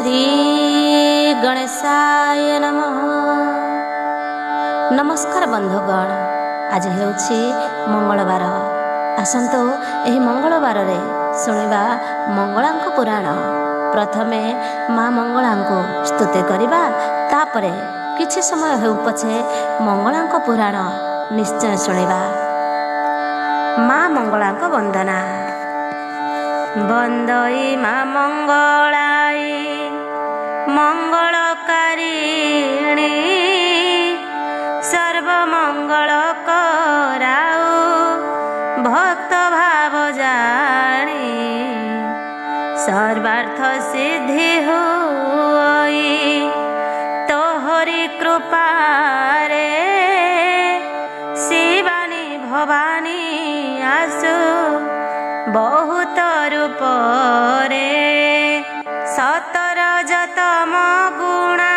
श्री गणेशाय नमः। नमस्कार बंधुगण, आज हेउछि मंगलवार। आसंतो एही मंगलवार रे सुनिबा मंगलांक पुराण। प्रथमे माँ मंगलांको स्तुति करिबा, तापरे किछि समय हेउ पछे मंगलांक पुराण निश्चय सुनिबा। माँ मंगलांक वंदना। वंदई माँ मंगलाई मंगलकारिणी, सर्वमंगल कराऊ भक्त भाव जानी। सर्वार्थ सिद्धि होई तोहरी कृपा रे, शिवानी भवानी आसु बहुत रूप रे। सतर जतम गुणा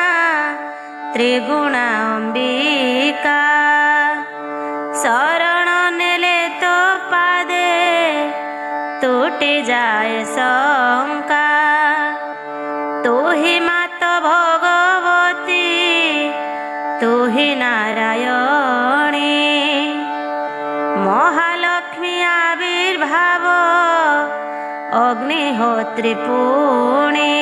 त्रिगुणा अंबिका, शरण नेले तो पादे टूटी जाए शंका। तू ही मात भगवती, तू ही नारायणी, महालक्ष्मी आविर्भाव अग्निहोत्री पुणी।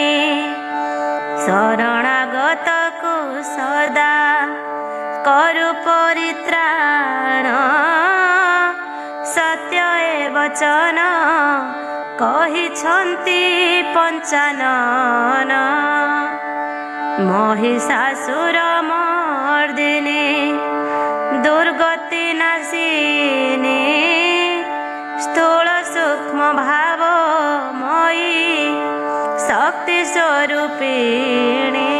शरणागत को सदा करु परित्राण, सत्य ए वचन कहिछन्ति पंचानन। महिषासुर मर्दिनी, दुर्गति नाशिनी, स्थूल सूक्ष्म भाव मयी शक्ति स्वरूपिणी।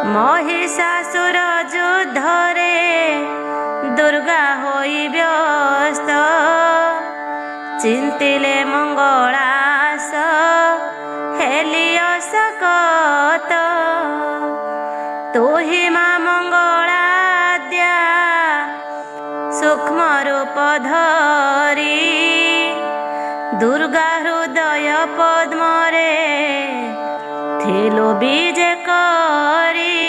महिषासुर युद्धरे दुर्गा होई व्यस्त, चिंतिले मंगलास हेलियो सकत। तू ही माँ मंगलाद्या सूक्ष्म रूप धरी, दुर्गा हृदय पद्मरे थिलु बीजे करी।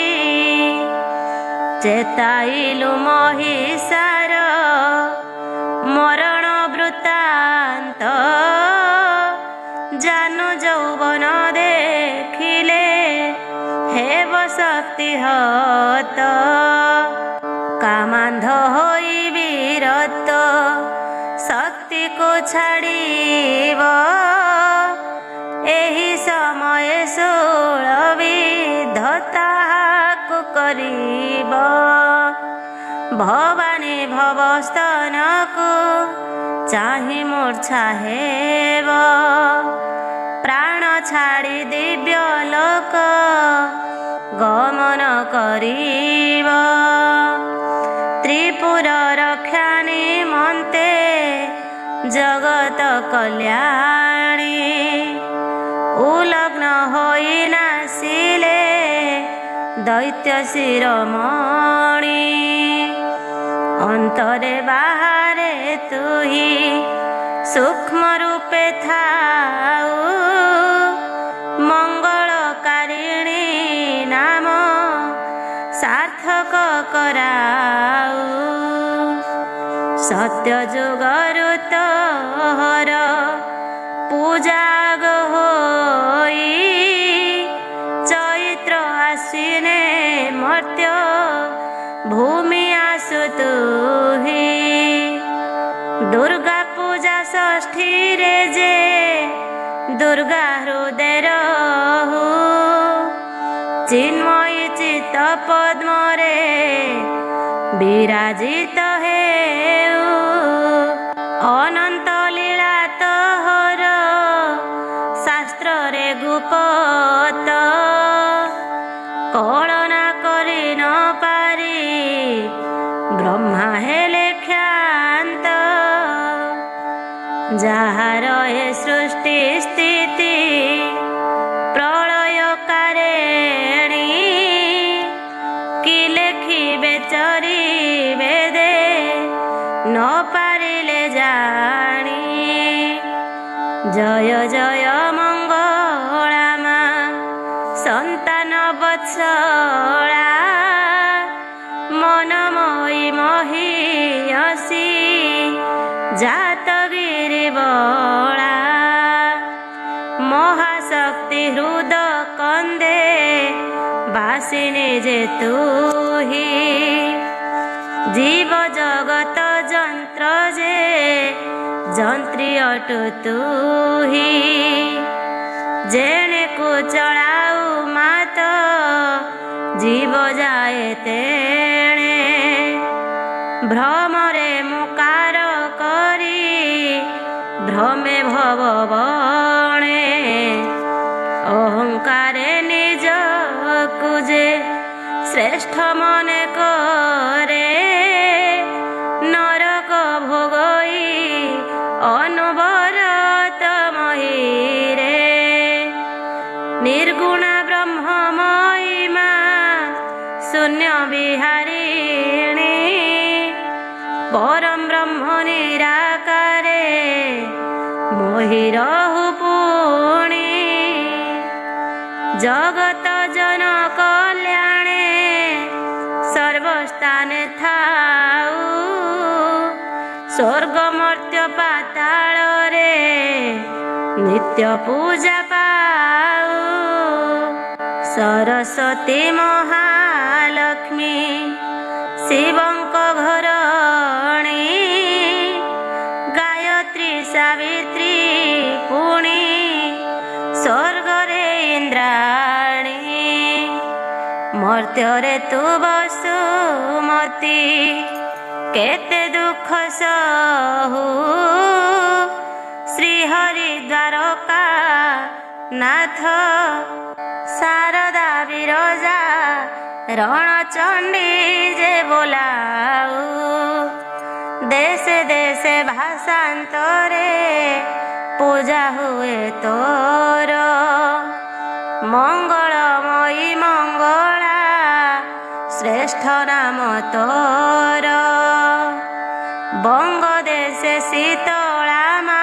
चेताइलु महिषार मरण वृत्तांत, जानु यौवन देखिले हेव शक्ति हत। कामांध होई वीरत शक्ति को छाड़ीब, एही समय षोलविधता को करीब। भवानी भवस्तन को चाहि मूर्छा हेब, प्राण छाड़ी दिव्य लोक गमन करीब। त्रिपुर रक्षा निमन्ते जगत कल्याणी, उलग्न होई नासिले दैत्य शिरोमणि। अंतरे बाहरे तू ही सूक्ष्म रूपे थाऊ, मंगलकारिणी नाम सार्थक कराऊ। सत्य जुगरु तोहर पूजाग होई, चैत्र आश्विने मर्त्य भूमि आसु तुही। दुर्गा पूजा षष्ठी रे जे दुर्गा हृदय रहु, चिन्मयी चित्त पद्मरे विराजित हेउ। अनंत लीला तोहर शास्त्र रे गुप्त, कलना करि न पारी ब्रह्मा हेले ख्यात। जाहार ए सृष्टि स्थिति प्रलय कारिणी, कि लेखिबे चरिबे दे न पारिले जानी। जय जय मंगला माँ ସନ୍ତାନ ବତ୍ସଳା ମନମୟୀ ମହିୟସୀ ଜାତଗିରି ବଳା ମହାଶକ୍ତି ହୃଦ କନ୍ଦେ ବାସିନୀ ଯେ ତୁହି ଜୀବ ଜଗତ ଯନ୍ତ୍ର ଯେ ଯନ୍ତ୍ରୀ ଅଟୁ ତୁହି ଯେଣେକୁ ଚଳାଉ ମାତ ଜୀବ ଯାଏ ତେଣେ ଭ୍ରମରେ ମୁକାର କରି ଭ୍ରମେ ଭବ ବଣେ ଅହଙ୍କାରେ ନିଜକୁ ଯେ ଶ୍ରେଷ୍ଠ ମନେ କରେ ନରକ ଭୋଗଇ ଅନୁବରତ ମହିରେ ନିର୍ଗୁଣା ବ୍ରହ୍ମମୟୀ ମା ଶୂନ୍ୟ ବିହାରିଣୀ ପରମ ବ୍ରହ୍ମ ନିରାକାରେ ମୋହି ରହୁ ପୁଣି ଜଗତ ଜନ କଲ୍ୟାଣେ ସର୍ବସ୍ଥାନେ ଥାଉ ସ୍ୱର୍ଗ ମର୍ତ୍ତ୍ୟ ପାତାଳରେ ନିତ୍ୟ ପୂଜା ପାଉ ସରସ୍ୱତୀ ମହାଲକ୍ଷ୍ମୀ ଶିବଙ୍କ ଘରଣୀ ଗାୟତ୍ରୀ ସାବିତ୍ରୀ ପୁଣି ସ୍ୱର୍ଗରେ ଇନ୍ଦ୍ରାଣୀ ମର୍ତ୍ତ୍ୟରେ ତୁ ବସୁମତୀ କେତେ ଦୁଃଖ ସହୁ ଶ୍ରୀହରି ଦ୍ୱାରକା ନାଥ ଶାରଦା ବିରଜା ରଣଚଣ୍ଡୀ ଯେ ବୋଲାଉ ଦେଶେ ଦେଶେ ଭାଷାନ୍ତରେ ପୂଜା ହୁଏ ତୋର ମଙ୍ଗଳମୟୀ ମଙ୍ଗଳା ଶ୍ରେଷ୍ଠ ନାମ ତୋର ବଙ୍ଗ ଦେଶେ ଶୀତଳା ମା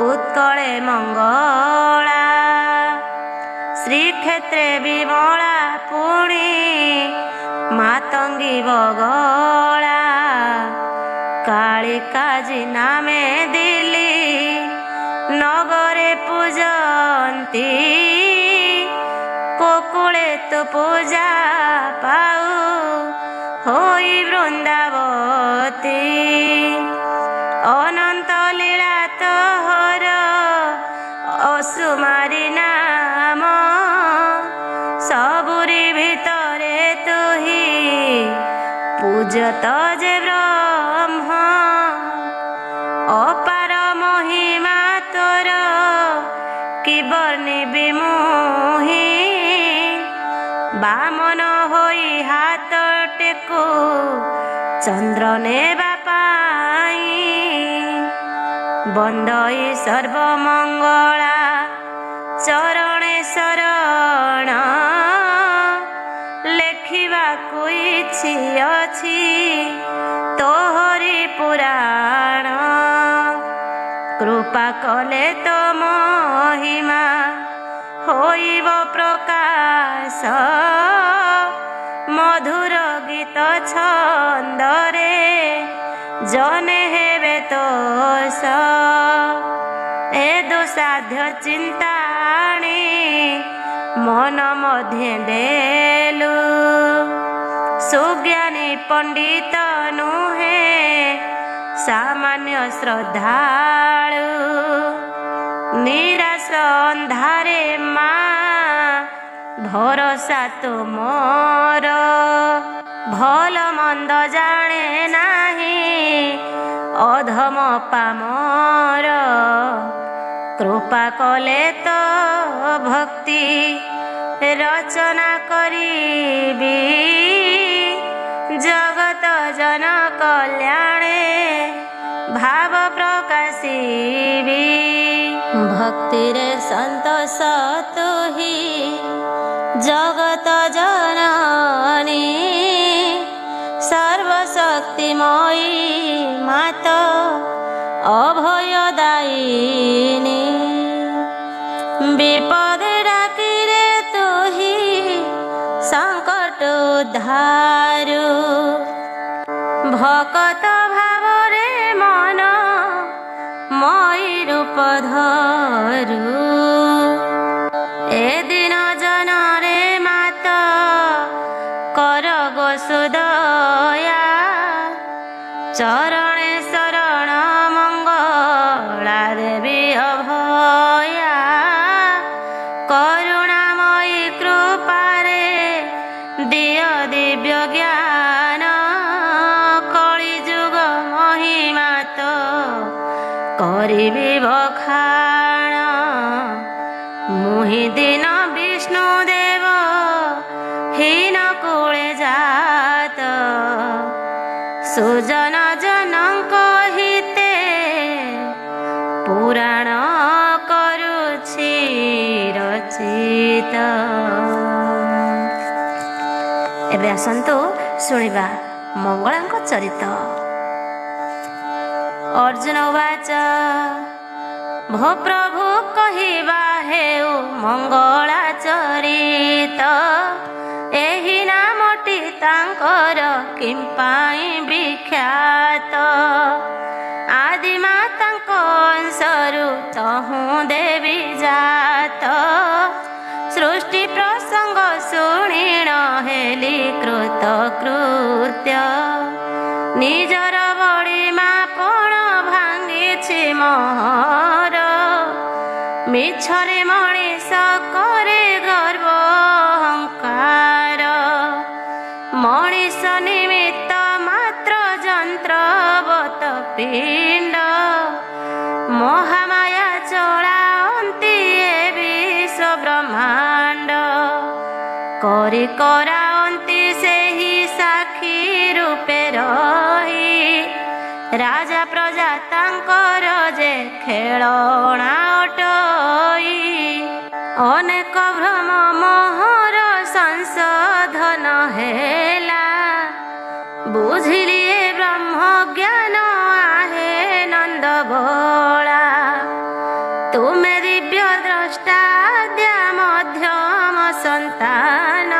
ଉତ୍କଳେ ମଙ୍ଗଳା ଶ୍ରୀକ୍ଷେତ୍ରେ ବିମଳା ପୁଣି ମାତଙ୍ଗୀ ବଗଳା କାଳିକାଜି ନାମେ ଦିଲ୍ଲୀ ନଗରେ ପୂଜନ୍ତି କୋକୁଳେ ତୁ ପୂଜା ପାଉ ହୋଇ ବୃନ୍ଦାବତୀ ଅନନ୍ତ ଲୀଳା ତୋହର ଅସୁମାରୀ ନାମ ସବୁରି ଭିତରେ ତୁହି ପୂଜତ ଯେ ବ୍ରହ୍ମ ଅପାର ମହିମା ତୋର କି ବର୍ଣ୍ଣିବି ମୁହିଁ ବାମନ ହୋଇ ହାତ ଟେକୁ ଚନ୍ଦ୍ର ନେବା ପାଇଁ ବନ୍ଦଇ ସର୍ବମଙ୍ଗଳା ଚରଣେ ଶରଣ ଲେଖିବାକୁ ଇଛି ଅଛି ତୋହରି ପୁରାଣ କୃପା କଲେ ତ ମହିମା ହୋଇବ ପ୍ରକାଶ ମଧୁର ଗୀତ ଛନ୍ଦରେ ଜନେ ହେବେ ତୋଷ ଏ ଦୁଃସାଧ୍ୟ ଚିନ୍ତାଣି ମନ ମଧ୍ୟେ ଦେଲୁ ସୁଜ୍ଞାନୀ ପଣ୍ଡିତ ନୁହେଁ ସାମାନ୍ୟ ଶ୍ରଦ୍ଧାଳୁ ନିରାଶ ଅନ୍ଧାରେ ମା ଭରସା ତୁମର ଭଲ ମନ୍ଦ ଜାଣେ ନାହିଁ ଅଧମ ପାମର କୃପା କଲେ ତ ଭକ୍ତି ରଚନା କରିବି ଜଗତ ଜନ କଲ୍ୟାଣେ ଭାବ ପ୍ରକାଶିବି ଭକ୍ତିରେ ସନ୍ତୋଷ ତୁହି ଜଗତ ଜନନୀ ସର୍ବଶକ୍ତିମୟୀ ମାତ ଅଭୟଦାୟିନୀ ବିପଦେ ଡାକିରେ ଉଦ୍ଧାରୁ ଭକତ ଭାବରେ ମନ ମଇ ରୂପ ଧରୁ ଏ ଦିନ ଜନରେ ମାତ କର ଗୋ ସୁଦୟା ଚରଣେ ଶରଣ ମଙ୍ଗଳା ଦେବୀ ଅଭୟା କରୁଣାମୟୀ କୃପାରେ ଦିଅ ଦିବ୍ୟ ଜ୍ଞାନ କଳିଯୁଗ ମହିମା ତ କରିବି ବଖାଣ ମୁହିଁ ଦିନ ବିଷ୍ଣୁ ଦେବ ହୀନ କୁଳେ ଜାତ ସୁଜନ ଜନଙ୍କ ହିତେ ପୁରାଣ କରୁଛି ରଚିତ। ଏବେ ଆସନ୍ତୁ ଶୁଣିବା ମଙ୍ଗଳାଙ୍କ ଚରିତ। ଅର୍ଜୁନ ଉବାଚ ଭୋ ପ୍ରଭୁ କହିବା ହେଉ ମଙ୍ଗଳା ଚରିତ ଏହି ନାମଟି ତାଙ୍କର କିମ୍ପାଇଁ ବିଖ୍ୟାତ ଆଦି ମାତାଙ୍କ ଅଂଶରୁ ତହୁଁ ଦେବୀ ଜାତ ସୃଷ୍ଟି ପ୍ରସଙ୍ଗ ଶୁଣିଣ ହେଲି କୃତ କୃତ୍ୟ ନିଜର ବଡ଼ି ମାପଣ ଭାଙ୍ଗିଛି ମୋହର ମିଛରେ ମଣିଷ କରେ ଗର୍ବ ଅହଙ୍କାର ମଣିଷ ନିମିତ୍ତ ମାତ୍ର ଯନ୍ତ୍ରବତ ପିଣ୍ଡ ମହାମାୟା ଚଳାନ୍ତି ଏ ବିଶ୍ୱ ବ୍ରହ୍ମାଣ୍ଡ କରି କରାନ୍ତି ସେହି ସାକ୍ଷୀ ରୂପେ ରହି ରାଜା ପ୍ରଜା ତାଙ୍କର ଯେ ଖେଳଣା ଅଟଇ ଅନେକ ଭ୍ରମ ମୋହର ସଂଶୋଧନ ହେଲା ବୁଝିଲି ଏ ବ୍ରହ୍ମ ଜ୍ଞାନ ଆହେ ନନ୍ଦ ଭୋଳା ତୁମେ ଦିବ୍ୟ ଦ୍ରଷ୍ଟା ଆଦ୍ୟା ମଧ୍ୟମ ସନ୍ତାନ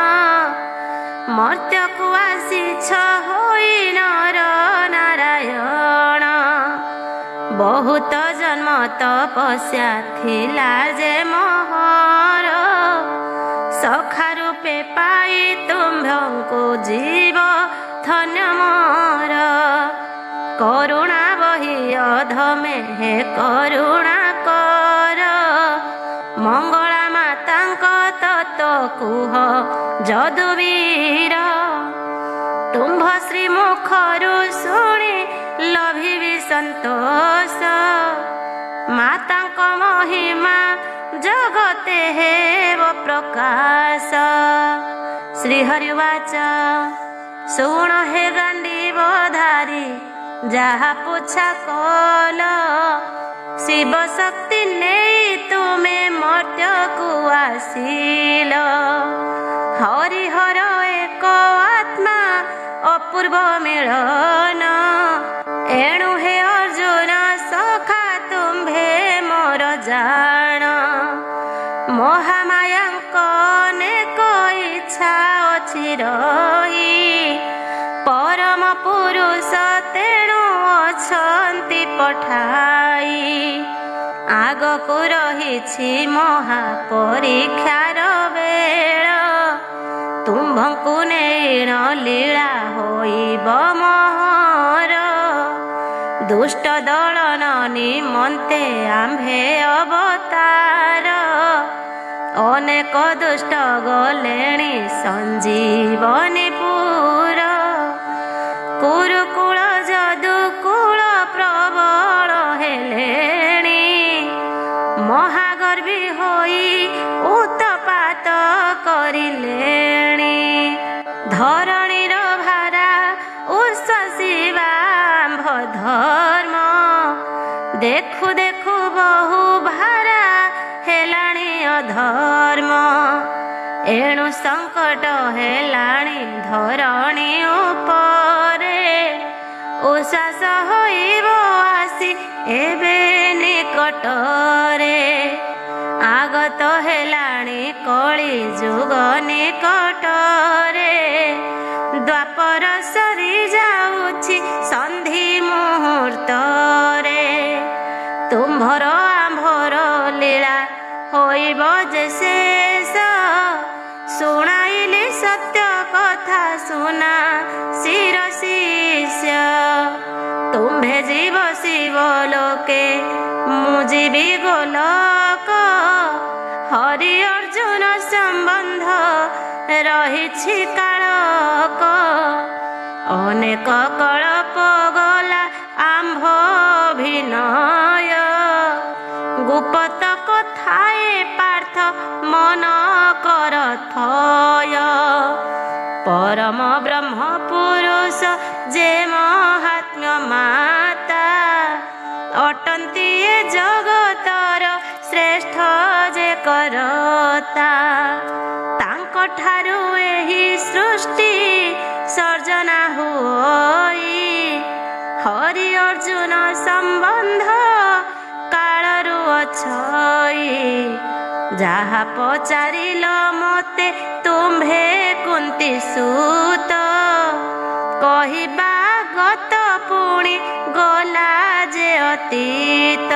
ମର୍ତ୍ତ୍ୟକୁ ଆସିଛ ହୋଇ ନର ନାରାୟଣ ବହୁତ ଜନ୍ମ ତପସ୍ୟା ଥିଲା ଯେ ମୋହର ସଖା ରୂପେ ପାଇ ତୁମ୍ଭଙ୍କୁ ଜୀବ ଧନ୍ୟ ମୋର କରୁଣା ବହି ଅଧମେ ହେ କରୁଣା କର ମଙ୍ଗଳା ମାତାଙ୍କ ତତ୍ତ୍ୱ କୁହ ଯଦୁବୀର ତୁମ୍ଭ ଶ୍ରୀ ମୁଖରୁ ଶୁଣି ଲଭିବି ସନ୍ତୋଷ ମାତାଙ୍କ ମହିମା ଜଗତେ ହେବ ପ୍ରକାଶ। ଶ୍ରୀହରି ଉବାଚ ଶୁଣ ହେ ଗାଣ୍ଡୀବଧାରୀ ଯାହା ପୁଚ୍ଛା କଲ ଶିବ ଶକ୍ତି ନେଇ ତୁମେ ମର୍ତ୍ତ୍ୟକୁ ଆସିଲ ହରିହର ଏକ ଆତ୍ମା ଅପୂର୍ବ ମିଳନ ଏଣୁ ହେ ଅର୍ଜୁନ ସଖା ତୁମ୍ଭେ ମୋର ଜାଣ ମହାମାୟାଙ୍କ ଅନେକ ଇଚ୍ଛା ଅଛି ରହି ପରମ ପୁରୁଷ ତେଣୁ ଅଛନ୍ତି ପଠାଇ ଆଗକୁ ରହିଛି ମହା ପରୀକ୍ଷାର ବେଳ ତୁମ୍ଭଙ୍କୁ ନେଇ ଲୀଳା ହୋଇବ ମୋହର ଦୁଷ୍ଟ ଦଳନ ନିମନ୍ତେ ଆମ୍ଭେ ଅବତାର ଅନେକ ଦୁଷ୍ଟ ଗଲେଣି ସଞ୍ଜୀବନୀପୁର କୁରୁକୁଳ ଯଦୁକୁଳ ପ୍ରବଳ ହେଲେଣି ମହାଗର୍ଭୀ ହୋଇ ଉତ୍ପାତ କରିଲେଣି ଧରଣୀର ଭାରା ଉଶ୍ୱାସିବାମ୍ଭ ଧର୍ମ ଦେଖୁ ଦେଖୁ ବହୁ ଭାରା ହେଲାଣି ଅଧର୍ମ ଏଣୁ ସଙ୍କଟ ହେଲାଣି ଧରଣୀ ଉପରେ ଉଶ୍ୱାସ ହୋଇବ ଆସି ଏବେ ନିକଟରେ ଆଗତ ହେଲାଣି କଳି ଯୁଗ ନିକଟରେ ସନ୍ଧି ମୁହୂର୍ତ୍ତରେ ତୁମ୍ଭର ଆମ୍ଭର ଲୀଳା ହୋଇବ ଯେ ଶେଷ। ଶୁଣାଇଲି ସତ୍ୟ କଥା ଶୁଣା ଶିର ଶିଷ୍ୟ। ତୁମ୍ଭେ ଯିବ ଶିବ ଲୋକେ ମୁଁ ଯିବି ଗୋଲକ। ହରି ଅର୍ଜୁନ ସମ୍ବନ୍ଧ ରହିଛି କାଳକ। ଅନେକ କଳପ ଗଲା ଆମ୍ଭ ଅଭିନୟ। ଗୁପତ କଥାଏ ପାର୍ଥ ମନ କର ଥୟ। ପରମ ବ୍ରହ୍ମ ପୁରୁଷ ଯେ ମହାତ୍ମ୍ୟ ମାତା। ଅଟନ୍ତି ଏ ଜଗତର ଶ୍ରେଷ୍ଠ ଯେ କରତା। ତାଙ୍କ ଠାରୁ ଏହି ସୃଷ୍ଟି ସର୍ଜନା ହୋଇ। ହରି ଅର୍ଜୁନ ସମ୍ବନ୍ଧ କାଳରୁ ଅଛଇ। ଯାହା ପଚାରିଲ ମୋତେ ତୁମ୍ଭେ କୁନ୍ତି ସୁତ। କହିବା ଗତ ପୁଣି ଗଲା ଯେ ଅତୀତ।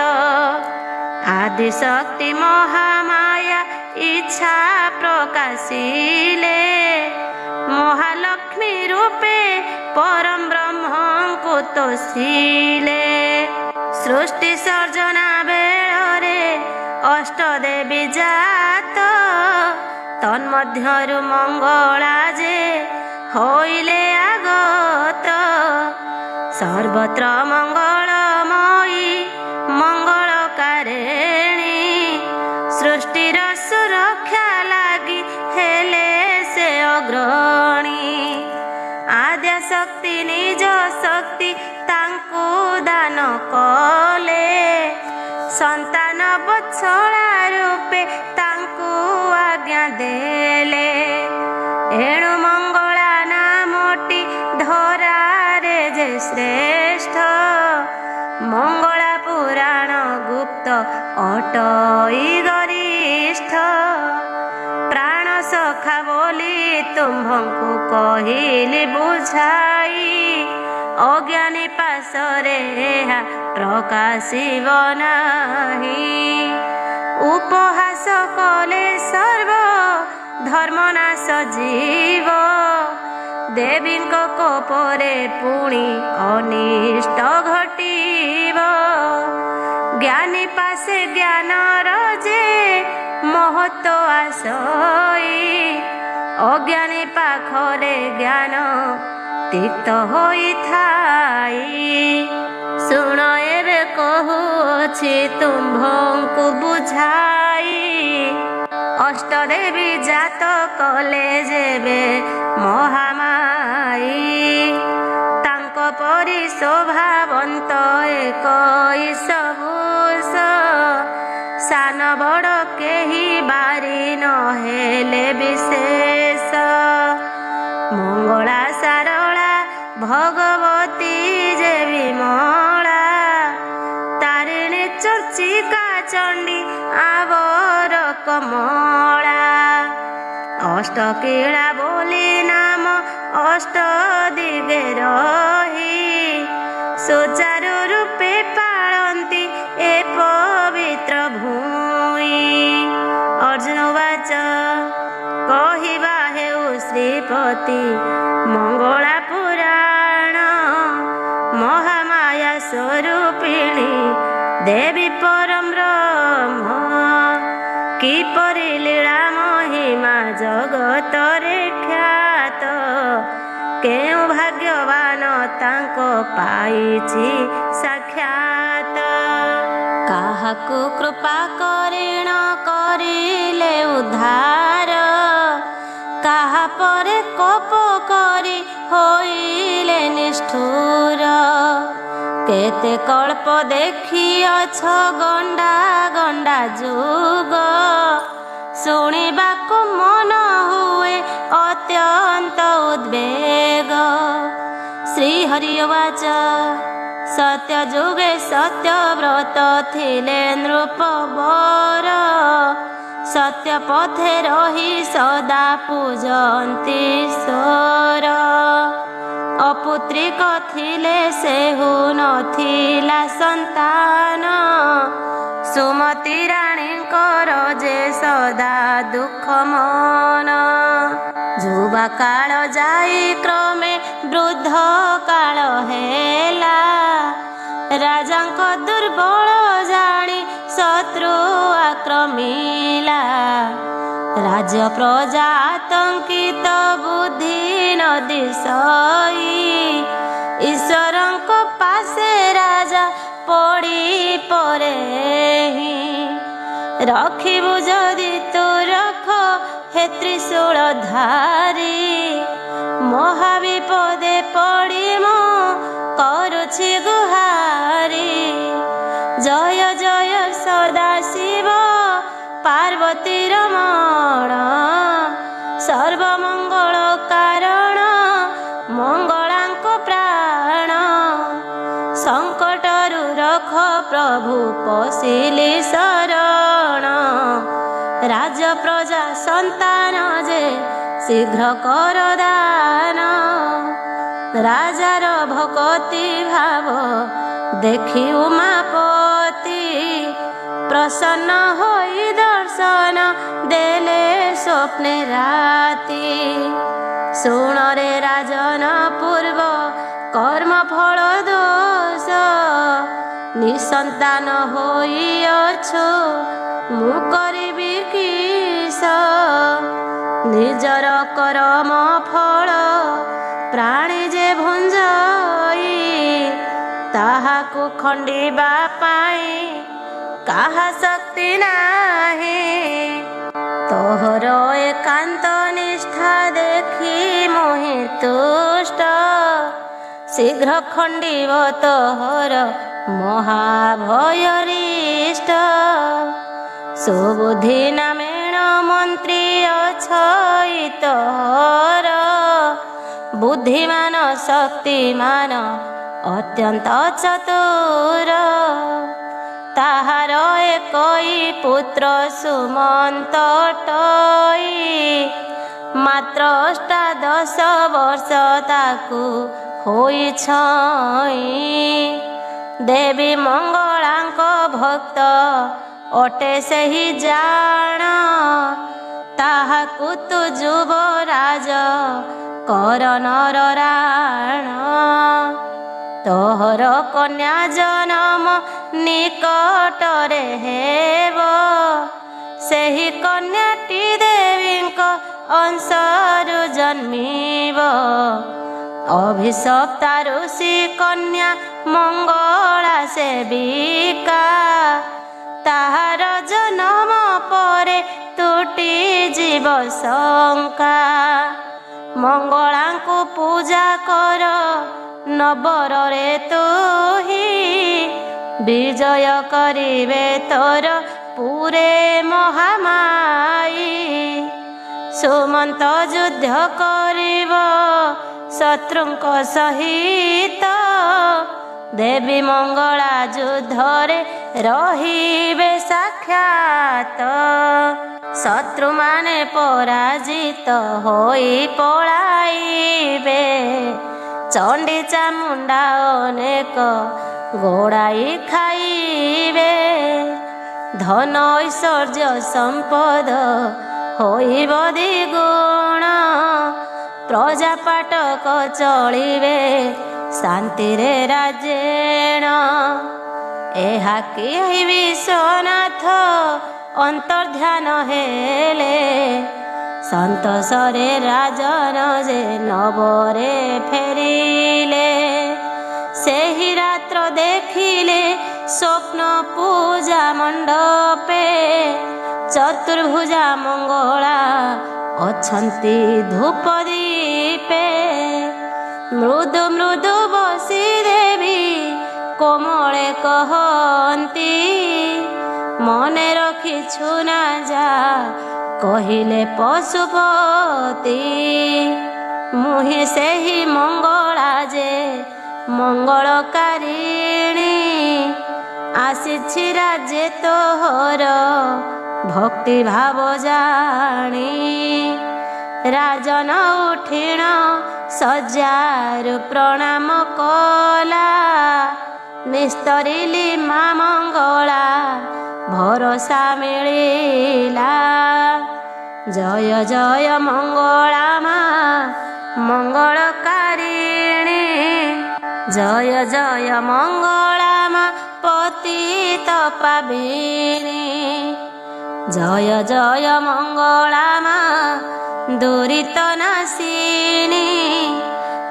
ଆଦି ଶକ୍ତି ମହାମାୟା ଇଚ୍ଛା ପ୍ରକାଶିଲେ। ମହାଲକ୍ଷ୍ମୀ ରୂପେ ପରମ ବ୍ରହ୍ମଙ୍କୁ ତୋଷିଲେ। ସୃଷ୍ଟି ସର୍ଜନା ବେଳରେ ଅଷ୍ଟଦେବୀ ଜାତ। ତନ୍ମଧ୍ୟରୁ ମଙ୍ଗଳା ଯେ ହୋଇଲେ ଆଗତ। ସର୍ବତ୍ର ମଙ୍ଗଳମୟୀ ମଙ୍ଗଳକାରିଣୀ। ସୃଷ୍ଟିର ସୁରକ୍ଷା ଲାଗି ହେଲେ ସେ ଅଗ୍ରଣୀ। ଆଦ୍ୟ ଶକ୍ତି ନିଜ ଶକ୍ତି ତାଙ୍କୁ ଦାନ କଲେ। ସନ୍ତାନ ବତ୍ସଳା ରୂପେ ତାଙ୍କୁ ଆଜ୍ଞା ଦେଲେ। ଏଣୁ ମଙ୍ଗଳା ନାମଟି ଧରାରେ ଯେ ଶ୍ରେଷ୍ଠ। ମଙ୍ଗଳା ପୁରାଣ ଗୁପ୍ତ ଅଟଇ ଗରିଷ୍ଠ। ପ୍ରାଣ ସଖା ବୋଲି ତୁମ୍ଭଙ୍କୁ କହିଲି ବୁଝାଇ। ଅଜ୍ଞାନୀ ପାଶରେ ଏହା ପ୍ରକାଶିବ ନାହିଁ। ଉପହାସ କଲେ ସର୍ବ ଧର୍ମନାଶ ଯିବ। ଦେବୀଙ୍କ କୋପରେ ପୁଣି ଅନିଷ୍ଟ ଘଟିବ। ଜ୍ଞାନୀ ପାଶେ ଜ୍ଞାନର ଯେ ମହତ୍ଵ ଆସଇ। ଅଜ୍ଞାନୀ ପାଖରେ ଜ୍ଞାନ ତିକ୍ତ ହୋଇଥାଇ। ଶୁଣ ଏବେ କହୁଅଛି ତୁମ୍ଭଙ୍କୁ ବୁଝାଇ। ଅଷ୍ଟଦେବୀ ଜାତ କଲେ ଯେବେ ମହାମାଇ। ତାଙ୍କ ପରି ଶୋଭାବନ୍ତ ଏକଇଶ ଭୂଷ। ସାନ ବଡ଼ କେହି ବାରି ନହେଲେ ବିଶେଷ। ମଙ୍ଗଳା ସାରଳା ଭଗବତୀ ଯେ ବିମଳା। ତାରିଣୀ ଚର୍ଚ୍ଚିକା ଚଣ୍ଡୀ ଆବର କମଳା। ଅଷ୍ଟକୀଳା ବୋଲି ନାମ ଅଷ୍ଟ ଦିଗେ ରହି। ସୁଚାରୁ ରୂପେ ପାଳନ୍ତି ଏ ପବିତ୍ର ଭୂଇଁ। ଅର୍ଜୁନ ବାଚ କହିବା ହେଉ ଶ୍ରୀପତି ମଙ୍ଗଳା ପୁରାଣ। ମହାମାୟା ସ୍ୱରୂପିଣୀ ଦେବୀ ପରମ ବ୍ରହ୍ମ। କିପରି ଲୀଳା ମହିମା ଜଗତରେ ଖ୍ୟାତ। କେଉଁ ଭାଗ୍ୟବାନ ତାଙ୍କ ପାଇଛି ସାକ୍ଷାତ। କାହାକୁ କୃପା କରିଣ କରିଲେ ଉଦ୍ଧାର। କାହା ପରେ କୋପ କରି ହୋଇଲେ ନିଷ୍ଠୁର। କେତେ କଳ୍ପ ଦେଖିଅଛ ଗଣ୍ଡା ଗଣ୍ଡା ଯୁଗ। ଶୁଣିବାକୁ ମନ ହୁଏ ଅତ୍ୟନ୍ତ ଉଦ୍ବେଗ। ଶ୍ରୀହରି ଉବାଚ ସତ୍ୟ ଯୁଗେ ସତ୍ୟବ୍ରତ ଥିଲେ ନୃପବର। ସତ୍ୟ ପଥେ ରହି ସଦା ପୂଜନ୍ତି ଈଶ୍ୱର। ଅପୁତ୍ରିକ ଥିଲେ ସେହୁ ନଥିଲା ସନ୍ତାନ। ସୁମତି ରାଣୀଙ୍କର ଯେ ସଦା ଦୁଃଖ ମନ। ଯୁବା କାଳ ଯାଇ କ୍ରମେ ବୃଦ୍ଧ କାଳ ହେଲା। ରାଜାଙ୍କ ଦୁର୍ବଳ ଜାଣି ଶତ୍ରୁ ଆକ୍ରମିଲା। ରାଜ୍ୟ ପ୍ରଜା ଆତଙ୍କିତ ବୁଦ୍ଧି ନଦୀ ସଇ। ଈଶ୍ୱରଙ୍କ ପାଶେ ରାଜା ପଡ଼ି ପରେ ରଖିବୁ ଯଦି ତୁ ରଖ ହେ ତ୍ରିଶୂଳ ଧାରି। ମହାବିପଦେ ପଡ଼ି ମୁଁ କରୁଛି ଗୁହାରି। ଜୟ ଜୟ ସଦା ଶିବ ପାର୍ବତୀ ରମଣ। ସର୍ବମଙ୍ଗଳ କାରଣ ମଙ୍ଗଳାଙ୍କ ପ୍ରାଣ। ସଂକଟରୁ ରଖ ପ୍ରଭୁ ପଶିଲି ଶରଣ। ରାଜ ପ୍ରଜା ସନ୍ତାନ ଯେ ଶୀଘ୍ର କର ଦାନ। ରାଜାର ଭକତି ଭାବ ଦେଖି ଉମାପତି। ପ୍ରସନ୍ନ ହୋଇ ଦର୍ଶନ ଦେଲେ ସ୍ୱପ୍ନେ ରାତି। ଶୁଣରେ ରାଜନ ପୂର୍ବ କର୍ମ ଫଳ ଦୋଷ। ନିସନ୍ତାନ ହୋଇଅଛୁ ମୁଁ କରିବି କିସ। ନିଜର କରମ ଫଳ ପ୍ରାଣୀ ଯେ ଭୁଞ୍ଜଇ। ତାହାକୁ ଖଣ୍ଡିବା ପାଇଁ କାହା ଶକ୍ତି ନାହିଁ। ତୋହର ଏକାନ୍ତ ନିଷ୍ଠା ଦେଖି ମୋହି ତୁଷ୍ଟ। ଶୀଘ୍ର ଖଣ୍ଡିବ ତୋହର ମହାଭୟରିଷ୍ଟ। ସୁବୁଦ୍ଧି ନାମେଣ ମନ୍ତ୍ରୀ ଅଛଇ ତୋହର। ବୁଦ୍ଧିମାନ ଶକ୍ତିମାନ ଅତ୍ୟନ୍ତ ଚତୁର। ତାହାର ଏକଇ ପୁତ୍ର ସୁମନ୍ତ ଟଇ। ମାତ୍ର ଅଷ୍ଟାଦଶ ବର୍ଷ ତାକୁ ହୋଇଛଇ। ଦେବୀ ମଙ୍ଗଳାଙ୍କ ଭକ୍ତ ଅଟେ ସେହି ଜାଣ। ତାହାକୁ ତୁ ଯୁବରାଜ କର ନରରାଣ। ତୋହର କନ୍ୟା ଜନମ ନିକଟରେ ହେବ। ସେହି କନ୍ୟାଟି ଦେବୀଙ୍କ ଅଂଶରୁ ଜନ୍ମିବ। ଅଭିଶପ୍ତା ଋଷି କନ୍ୟା ମଙ୍ଗଳା ସେବିକା। ତାହାର ଜନମ ପରେ ତୁଟି ଯିବ ଶଙ୍କା। ମଙ୍ଗଳାଙ୍କୁ ପୂଜା କର ନବରରେ ତୁହି। ବିଜୟ କରିବେ ତୋର ପୁରେ ମହାମାଇ। ସୁମନ୍ତ ଯୁଦ୍ଧ କରିବ ଶତ୍ରୁଙ୍କ ସହିତ। ଦେବୀ ମଙ୍ଗଳା ଯୁଦ୍ଧରେ ରହିବେ ସାକ୍ଷାତ। ଶତ୍ରୁମାନେ ପରାଜିତ ହୋଇ ପଳାଇବେ। ଚଣ୍ଡୀ ଚାମୁଣ୍ଡା ଅନେକ ଗୋଡ଼ାଇ ଖାଇବେ। ଧନ ଐଶ୍ୱର୍ଯ୍ୟ ସମ୍ପଦ ହୋଇବ ଦ୍ୱିଗୁଣ। ପ୍ରଜା ପାଟକ ଚଳିବେ ଶାନ୍ତିରେ ରାଜେଣ। ଏହା କି ବିଶ୍ୱନାଥ ଅନ୍ତର୍ଧ୍ୟାନ ହେଲେ। ସନ୍ତୋଷରେ ରାଜନ ଯେ ନବରେ ଫେରିଲେ। ସେହି ରାତ୍ର ଦେଖିଲେ ସ୍ୱପ୍ନ ପୂଜା ମଣ୍ଡପେ। ଚତୁର୍ଭୁଜା ମଙ୍ଗଳା ଅଛନ୍ତି ଧୂପ ଦୀପେ। ମୃଦୁ ମୃଦୁ ବସି ଦେବୀ କୋମଳେ କହନ୍ତି। ମନେ ରଖିଛୁ ନା ଯା କହିଲେ ପଶୁପତି। ମୁହିଁ ସେହି ମଙ୍ଗଳା ଯେ ମଙ୍ଗଳକାରିଣୀ। ଆସିଛି ରାଜେ ତୋହର ଭକ୍ତି ଭାବ ଜାଣି। ରାଜନ ଉଠିଣ ସଜାରୁ ପ୍ରଣାମ କଲା। ନିସ୍ତରିଲି ମା ମଙ୍ଗଳା ଭରସା ମିଳିଲା। ଜୟ ଜୟ ମଙ୍ଗଳା ମା ମଙ୍ଗଳକାରିଣୀ। ଜୟ ଜୟ ମଙ୍ଗଳା ମା ପତିତ ପାବିନୀ। ଜୟ ଜୟ ମଙ୍ଗଳା ମା ଦୁରିତ ନାଶିନୀ।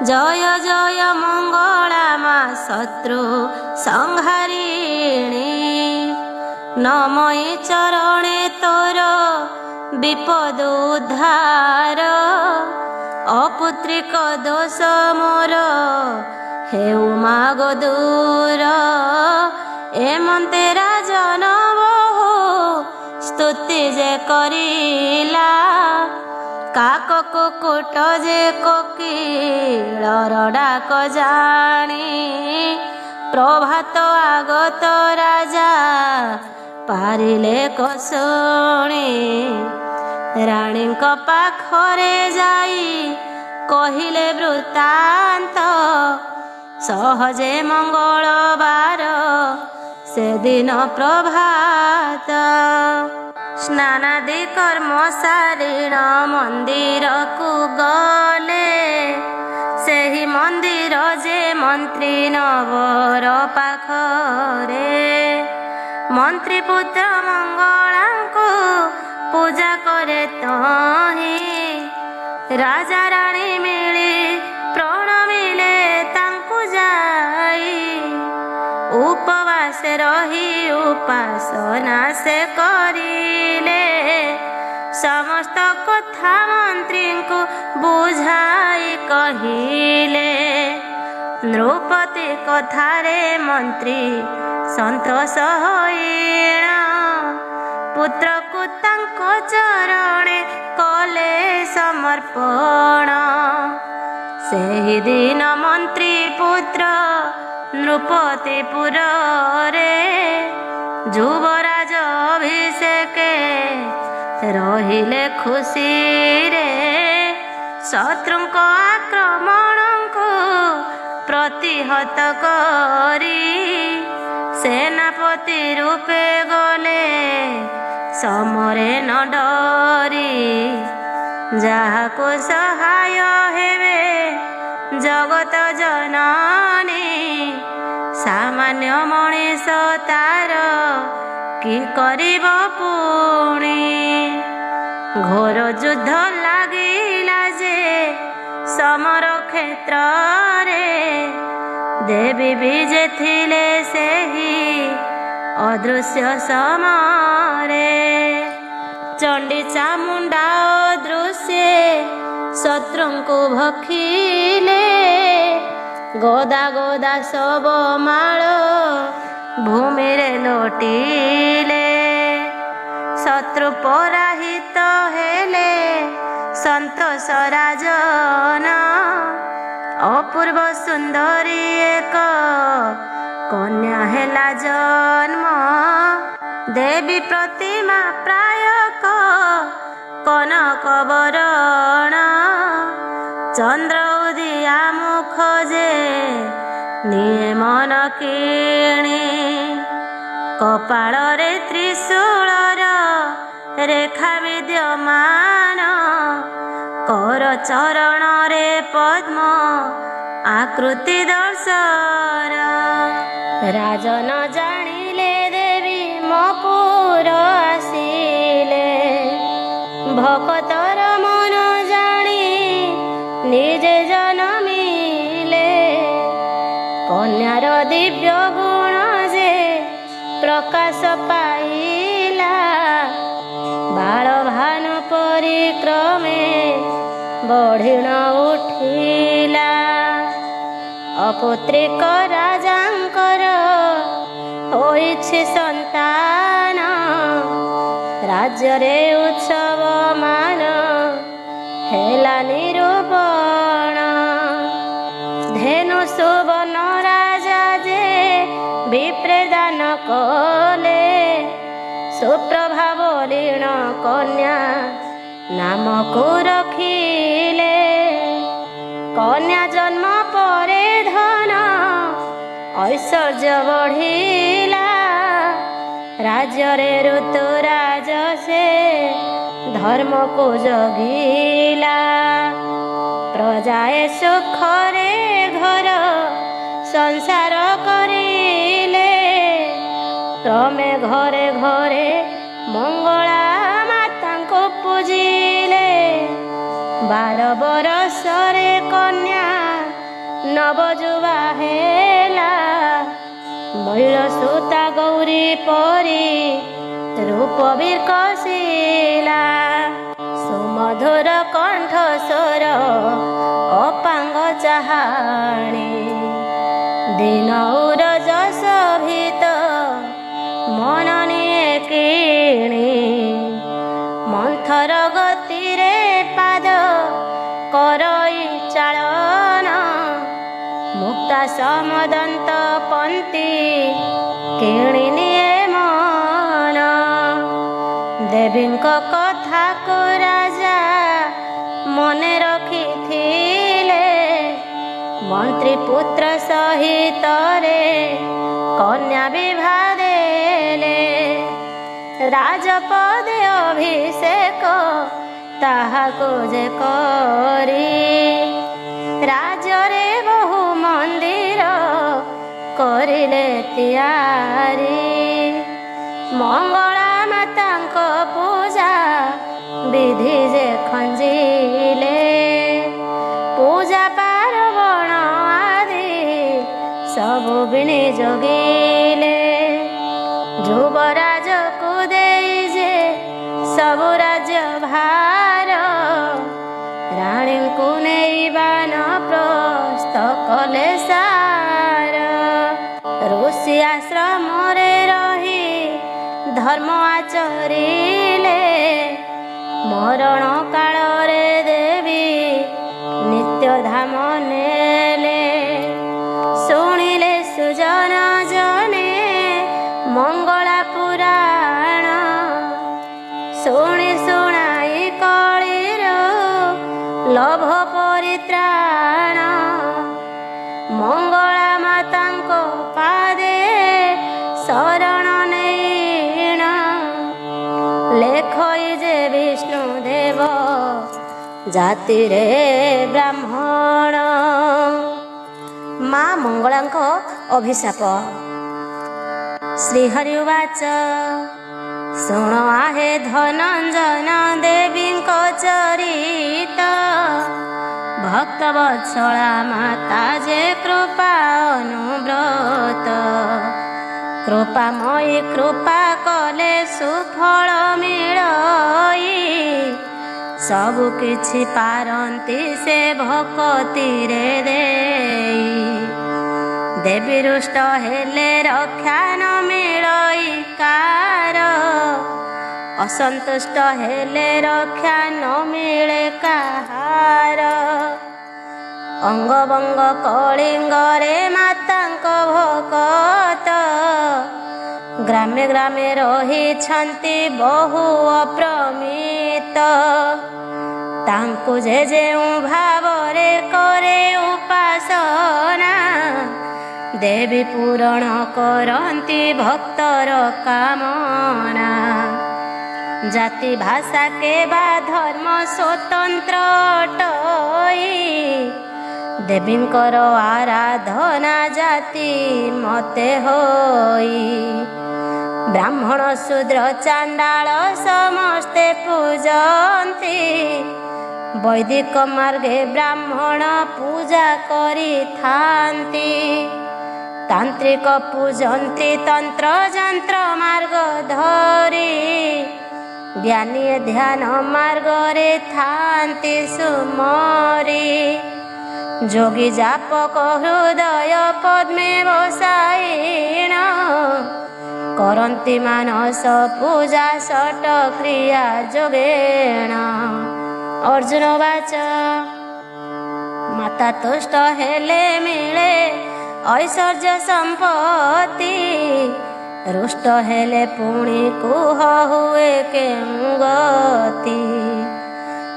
ଜୟ ଜୟ ମଙ୍ଗଳା ମା ଶତ୍ରୁ ସଂହାରିଣୀ। ନମଇ ଚରଣେ ତୋର ବିପଦ ଉଦ୍ଧାର। ଅପୁତ୍ରିକ ଦୋଷ ମୋର ହେଉ ମାଗ ଦୂର। ଏମନ୍ତେ ରାଜନ ବହୁ ସ୍ତୁତି ଯେ କରିଲା। କାକ କୁକୁଟ ଯେ କୋକିଳର ଡାକ ଜାଣି। ପ୍ରଭାତ ଆଗତ ରାଜା ପାରିଲେ କଶୁଣି। ରାଣୀଙ୍କ ପାଖରେ ଯାଇ କହିଲେ ବୃତ୍ତାନ୍ତ। ସହଜେ ମଙ୍ଗଳବାର ସେଦିନ ପ୍ରଭାତ। ସ୍ନାନାଦି କର୍ମ ସାରିଣ ମନ୍ଦିରକୁ ଗଲେ। ସେହି ମନ୍ଦିର ଯେ ମନ୍ତ୍ରୀ ନବର ପାଖରେ। ମନ୍ତ୍ରୀ ପୁତ୍ର ମଙ୍ଗଳାଙ୍କୁ ପୂଜା କରେ ତହିଁ। ରାଜା ରାଣୀ ମିଳି ପ୍ରଣମିଲେ ତାଙ୍କୁ ଯାଇ। ଉପବାସ ରହି ଉପାସନା ସେ କରିଲେ। ସମସ୍ତ କଥା ମନ୍ତ୍ରୀଙ୍କୁ ବୁଝାଇ କହିଲେ। ନୃପତି କଥାରେ ମନ୍ତ୍ରୀ ସନ୍ତୋଷ ହୋଇଣ। ପୁତ୍ରକୁ ତାଙ୍କ ଚରଣେ କଲେ ସମର୍ପଣ। ସେହିଦିନ ମନ୍ତ୍ରୀ ପୁତ୍ର ନୃପତିପୁରରେ। ଯୁବରାଜ ଅଭିଷେକେ ରହିଲେ ଖୁସିରେ। ଶତ୍ରୁଙ୍କ ଆକ୍ରମଣଙ୍କୁ ପ୍ରତିହତ କରି। ସେନାପତି ରୂପେ ଗଲେ ସମରେ ନ ଡରି। ଯାହାକୁ ସହାୟ ହେବେ ଜଗତ ଜନନୀ। ସାମାନ୍ୟ ମଣିଷ ତାର କି କରିବ ପୁଣି। ଘୋର ଯୁଦ୍ଧ ଲାଗିଲା ଯେ ସମର କ୍ଷେତ୍ରରେ। ଦେବୀ ବିଜେ ଥିଲେ ସେହି ଅଦୃଶ୍ୟ ସମରେ। ଚଣ୍ଡୀ ଚାମୁଣ୍ଡା ଅଦୃଶ୍ୟେ ଶତ୍ରୁଙ୍କୁ ଭକ୍ଷିଲେ। ଗଦା ଗଦା ଶବ ମାଳ ଭୂମିରେ ଲୋଟିଲେ। ଶତ୍ରୁ ପରାହିତ ହେଲେ ସନ୍ତୋଷ ରାଜନ। ଅପୂର୍ବ ସୁନ୍ଦରୀ ଏକ କନ୍ୟା ହେଲା ଜନ୍ମ। ଦେବୀ ପ୍ରତିମା ପ୍ରାୟକ କନକ ବରଣ। ଚନ୍ଦ୍ର ଉଦିଆ ମୁଖ ଯେ ନିଏ ମନ କିଣି। କପାଳରେ ତ୍ରିଶୂଳର ରେଖା ବିଦ୍ୟମାନ। କର ଚରଣରେ ପଦ୍ମ ଆକୃତି ଦର୍ଶନ। ରାଜନ ଜାଣିଲେ ଦେବୀ ମୋ ପୁର ଆସିଲେ। ଭକତର ମନ ଜାଣି ନିଜେ ଜନମିଲେ। କନ୍ୟାର ଦିବ୍ୟ ଗୁଣ ଯେ ପ୍ରକାଶ ପାଇଲା। ବାଳ ଭାନୁ ପରିକ୍ରମେ ବଢ଼ିଣ ଉଠିଲା। ଅପୁତ୍ରିକ ରାଜାଙ୍କର ହୋଇଛି ସନ୍ତାନ। ରାଜ୍ୟରେ ଉତ୍ସବ ମାନ ହେଲା ନିରୂପଣ। ଧେନୁ ସୁବର୍ଣ୍ଣ ରାଜା ଯେ ବିପ୍ରଦାନ କଲେ। ସୁପ୍ରଭା ବଲିଣ କନ୍ୟା ନାମକୁ ରଖିଲେ। କନ୍ୟା ଜନ୍ମ ପରେ ଧନ ଐଶ୍ୱର୍ଯ୍ୟ ବଢ଼ିଲା। ରାଜ୍ୟରେ ଋତୁରାଜ ସେ ଧର୍ମକୁ ଜଗିଲା। ପ୍ରଜାଏ ସୁଖରେ ଘର ସଂସାର କରିଲେ। କ୍ରମେ ଘରେ ଘରେ ମଙ୍ଗଳା ମାତାଙ୍କୁ ପୂଜିଲେ। 12 ବରଷରେ କନ୍ୟା ନବଯୁବା ହେଲା। ମୟୂର ସୂତା ଗୌରୀ ପରି ରୂପ ବିକଶିଲା। ସୁମଧୁର କଣ୍ଠ ସ୍ୱର ଅପାଙ୍ଗ ଚାହାଣୀ। ଦିନ ଉରଜସ ଭିତ ମନ ନିଏ କିଣି। ମନ୍ଥର ଗତିରେ ପାଦ କରଇ ଚାଳନ। ମୁକ୍ତା ସମଦନ୍ତ ପନ୍ତି କିଣି ନିଏ ମନ। ଦେବୀଙ୍କ କଥାକୁ ରାଜା ମନେ ରଖିଥିଲେ। ମନ୍ତ୍ରୀ ପୁତ୍ର ସହିତରେ କନ୍ୟା ବିଭା ଦେଲେ। ରାଜପଦେ ଅଭିଷେକ ତାହାକୁ ଯେ କରି। ରାଜ୍ୟରେ ବହୁ ମନ୍ଦିର କରିଲେ ତିଆରି। ମଙ୍ଗଳା ମାତାଙ୍କ ପୂଜା ବିଧି ଯେ ଖଞ୍ଜିଲେ। ପୂଜା ପାର୍ବଣ ଆଦି ସବୁ ବିଣି ଜଗିଲେ। ଯୁବରାଜକୁ ଦେଇ ଯେ ସବୁ ରାଜ୍ୟ ଭାର। ରାଣୀଙ୍କୁ ନେଇ ବାନପ୍ରସ୍ଥ କଲେ ସାର। ଋଷି ଆଶ୍ରମରେ ରହି ଧର୍ମ ଆଚରିଲେ। ମରଣ କାଳରେ ଦେବୀ ନିତ୍ୟ ଧାମ ନେଲେ। ଶୁଣିଲେ ସୁଜନ ଜନେ ମଙ୍ଗଳା ପୁରାଣ। ଶୁଣି ଶୁଣାଇ କଳିର ଲୋଭ ପରିତ୍ରାଣ। ମଙ୍ଗଳା ମାତାଙ୍କ ପାଦେ ଶରଣ ନେଇଣ। ଲେଖଇ ଯେ ବିଷ୍ଣୁ ଦେବ ଜାତିରେ ବ୍ରାହ୍ମଣ। ମା ମଙ୍ଗଳାଙ୍କ ଅଭିଶାପ। ଶ୍ରୀହରି ଉବାଚ ଶୁଣ ଆହେ ଧନଞ୍ଜନ ଦେବୀଙ୍କ ଚରିତ। ଭକ୍ତ ବତ୍ସଳା ମାତା ଯେ କୃପା ଅନୁବ୍ରତ। କୃପାମୟୀ କୃପା କଲେ ସୁଫଳ ମିଳଇ। ସବୁ କିଛି ପାରନ୍ତି ସେ ଭକତିରେ ଦେଇ। ଦେବୀ ରୁଷ୍ଟ ହେଲେ ରକ୍ଷା ନ ମିଳଇ କାର। ଅସନ୍ତୁଷ୍ଟ ହେଲେ ରକ୍ଷା ନ ମିଳେ କାହାର। ଅଙ୍ଗବଙ୍ଗ କଳିଙ୍ଗରେ ମାତାଙ୍କ ଭକତ। ଗ୍ରାମେ ଗ୍ରାମେ ରହିଛନ୍ତି ବହୁ ଅପ୍ରମିତ। ତାଙ୍କୁ ଯେ ଯେଉଁ ଭାବରେ କରେ ଉପାସନା। ଦେବୀ ପୂରଣ କରନ୍ତି ଭକ୍ତର କାମନା। ଜାତି ଭାଷା କେବା ଧର୍ମ ସ୍ୱତନ୍ତ୍ର ଅଟଇ। ଦେବୀଙ୍କର ଆରାଧନା ଜାତି ମତେ ହୋଇ। ବ୍ରାହ୍ମଣ ଶୂଦ୍ର ଚାଣ୍ଡାଳ ସମସ୍ତେ ପୂଜନ୍ତି। ବୈଦିକ ମାର୍ଗେ ବ୍ରାହ୍ମଣ ପୂଜା କରିଥାନ୍ତି। ତାନ୍ତ୍ରିକ ପୂଜନ୍ତି ତନ୍ତ୍ର ଯନ୍ତ୍ର ମାର୍ଗ ଧରି। ଜ୍ଞାନୀ ଧ୍ୟାନ ମାର୍ଗରେ ଥାନ୍ତି ସୁମରି। ଯୋଗୀ ଜାପକ ହୃଦୟ ପଦ୍ମେ ବସାଇଣ। କରନ୍ତି ମାନସ ପୂଜା ଷଟ କ୍ରିୟା ଯୋଗେଣ। ଅର୍ଜୁନ ବାଚ ମାତା ତୁଷ୍ଟ ହେଲେ ମିଳେ ଐଶ୍ୱର୍ଯ୍ୟ ସମ୍ପତ୍ତି। ରୁଷ୍ଟ ହେଲେ ପୁଣି କୁହ ହୁଏ କେଉଁ ଗତି।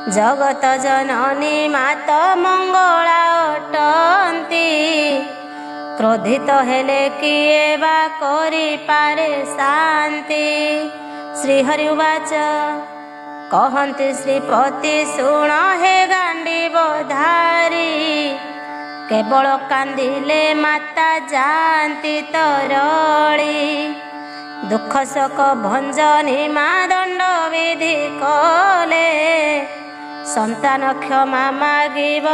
ଜଗତ ଜନନୀ ମାତ ମଙ୍ଗଳା ଅଟନ୍ତି। କ୍ରୋଧିତ ହେଲେ କିଏ ବା କରିପାରେ ଶାନ୍ତି। ଶ୍ରୀହରି ଉବାଚ କହନ୍ତି ଶ୍ରୀପତି ଶୁଣ ହେ ଗାଣ୍ଡିବଧାରୀ। କେବଳ କାନ୍ଦିଲେ ମାତା ଯାଆନ୍ତି ତରଳି। ଦୁଃଖ ଶୋକ ଭଞ୍ଜନୀ ମା ଦଣ୍ଡ ବିଧି କଲେ। ସନ୍ତାନ କ୍ଷମା ମାଗିବ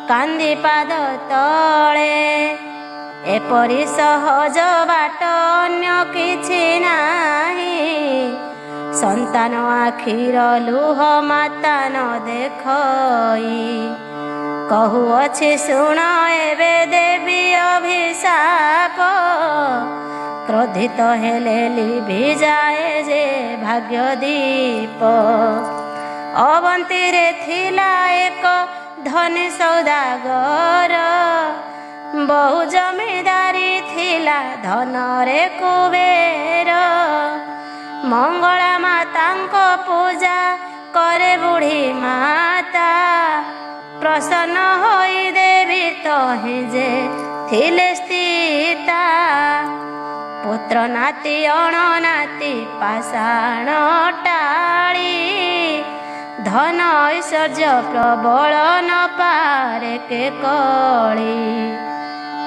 କାନ୍ଦି ପାଦ ତଳେ। ଏପରି ସହଜ ବାଟ ଅନ୍ୟ କିଛି ନାହିଁ। ସନ୍ତାନ ଆଖିର ଲୁହ ମାତା ନ ଦେଖଇ। କହୁଅଛି ଶୁଣ ଏବେ ଦେବୀ ଅଭିଶାପ। କ୍ରୋଧିତ ହେଲେ ଲିଭିଯାଏ ଯେ ଭାଗ୍ୟ ଦୀପ। ଅବନ୍ତୀରେ ଥିଲା ଏକ ଧନୀ ସୌଦାଗର। ବହୁ ଜମିଦାରୀ ଥିଲା ଧନରେ କୁବେର। ମଙ୍ଗଳା ମାତାଙ୍କ ପୂଜା କରେ ବୁଢ଼ୀ ମାତା। ପ୍ରସନ୍ନ ହୋଇ ଦେବୀ ତହିଁ ଯେ ଥିଲେ ସ୍ଥିତା। ପୁତ୍ର ନାତି ଅଣନାତି ପାଷାଣ ଟାଳି। ଧନ ଐଶ୍ୱର୍ଯ୍ୟ ପ୍ରବଳ ନ ପାରେ କେ କଳି।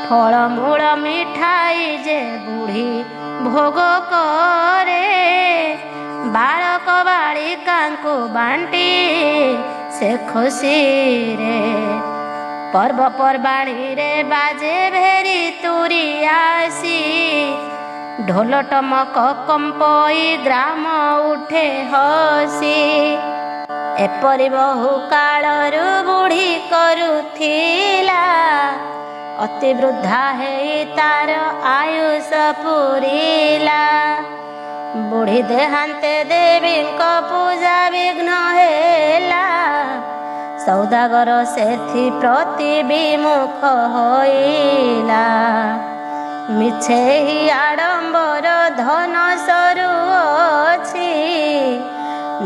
ଫଳମୂଳ ମିଠାଇ ଯେ ବୁଢ଼ୀ ଭୋଗ କରେ। ବାଳକ ବାଳିକାଙ୍କୁ ବାଣ୍ଟି ସେ ଖୁସିରେ। ପର୍ବପର୍ବାଣୀରେ ବାଜେ ଭେରି ତୁରି ଆସି। ଢୋଲ ଟମକ କମ୍ପଇ ଗ୍ରାମ ଉଠେ ହସି। ଏପରି ବହୁ କାଳରୁ ବୁଢ଼ୀ କରୁଥିଲା। ଅତି ବୃଦ୍ଧା ହେଇ ତାର ଆୟୁଷ ପୁରିଲା। ବୁଢ଼ୀ ଦେହାନ୍ତେ ଦେବୀଙ୍କ ପୂଜା ବିଘ୍ନ ହେଲା। ସୌଦାଗର ସେଥି ପ୍ରତି ବିମୁଖ ହୋଇଲା। ମିଛେଇ ଆଡ଼ମ୍ବର ଧନ ସରୁଅଛି।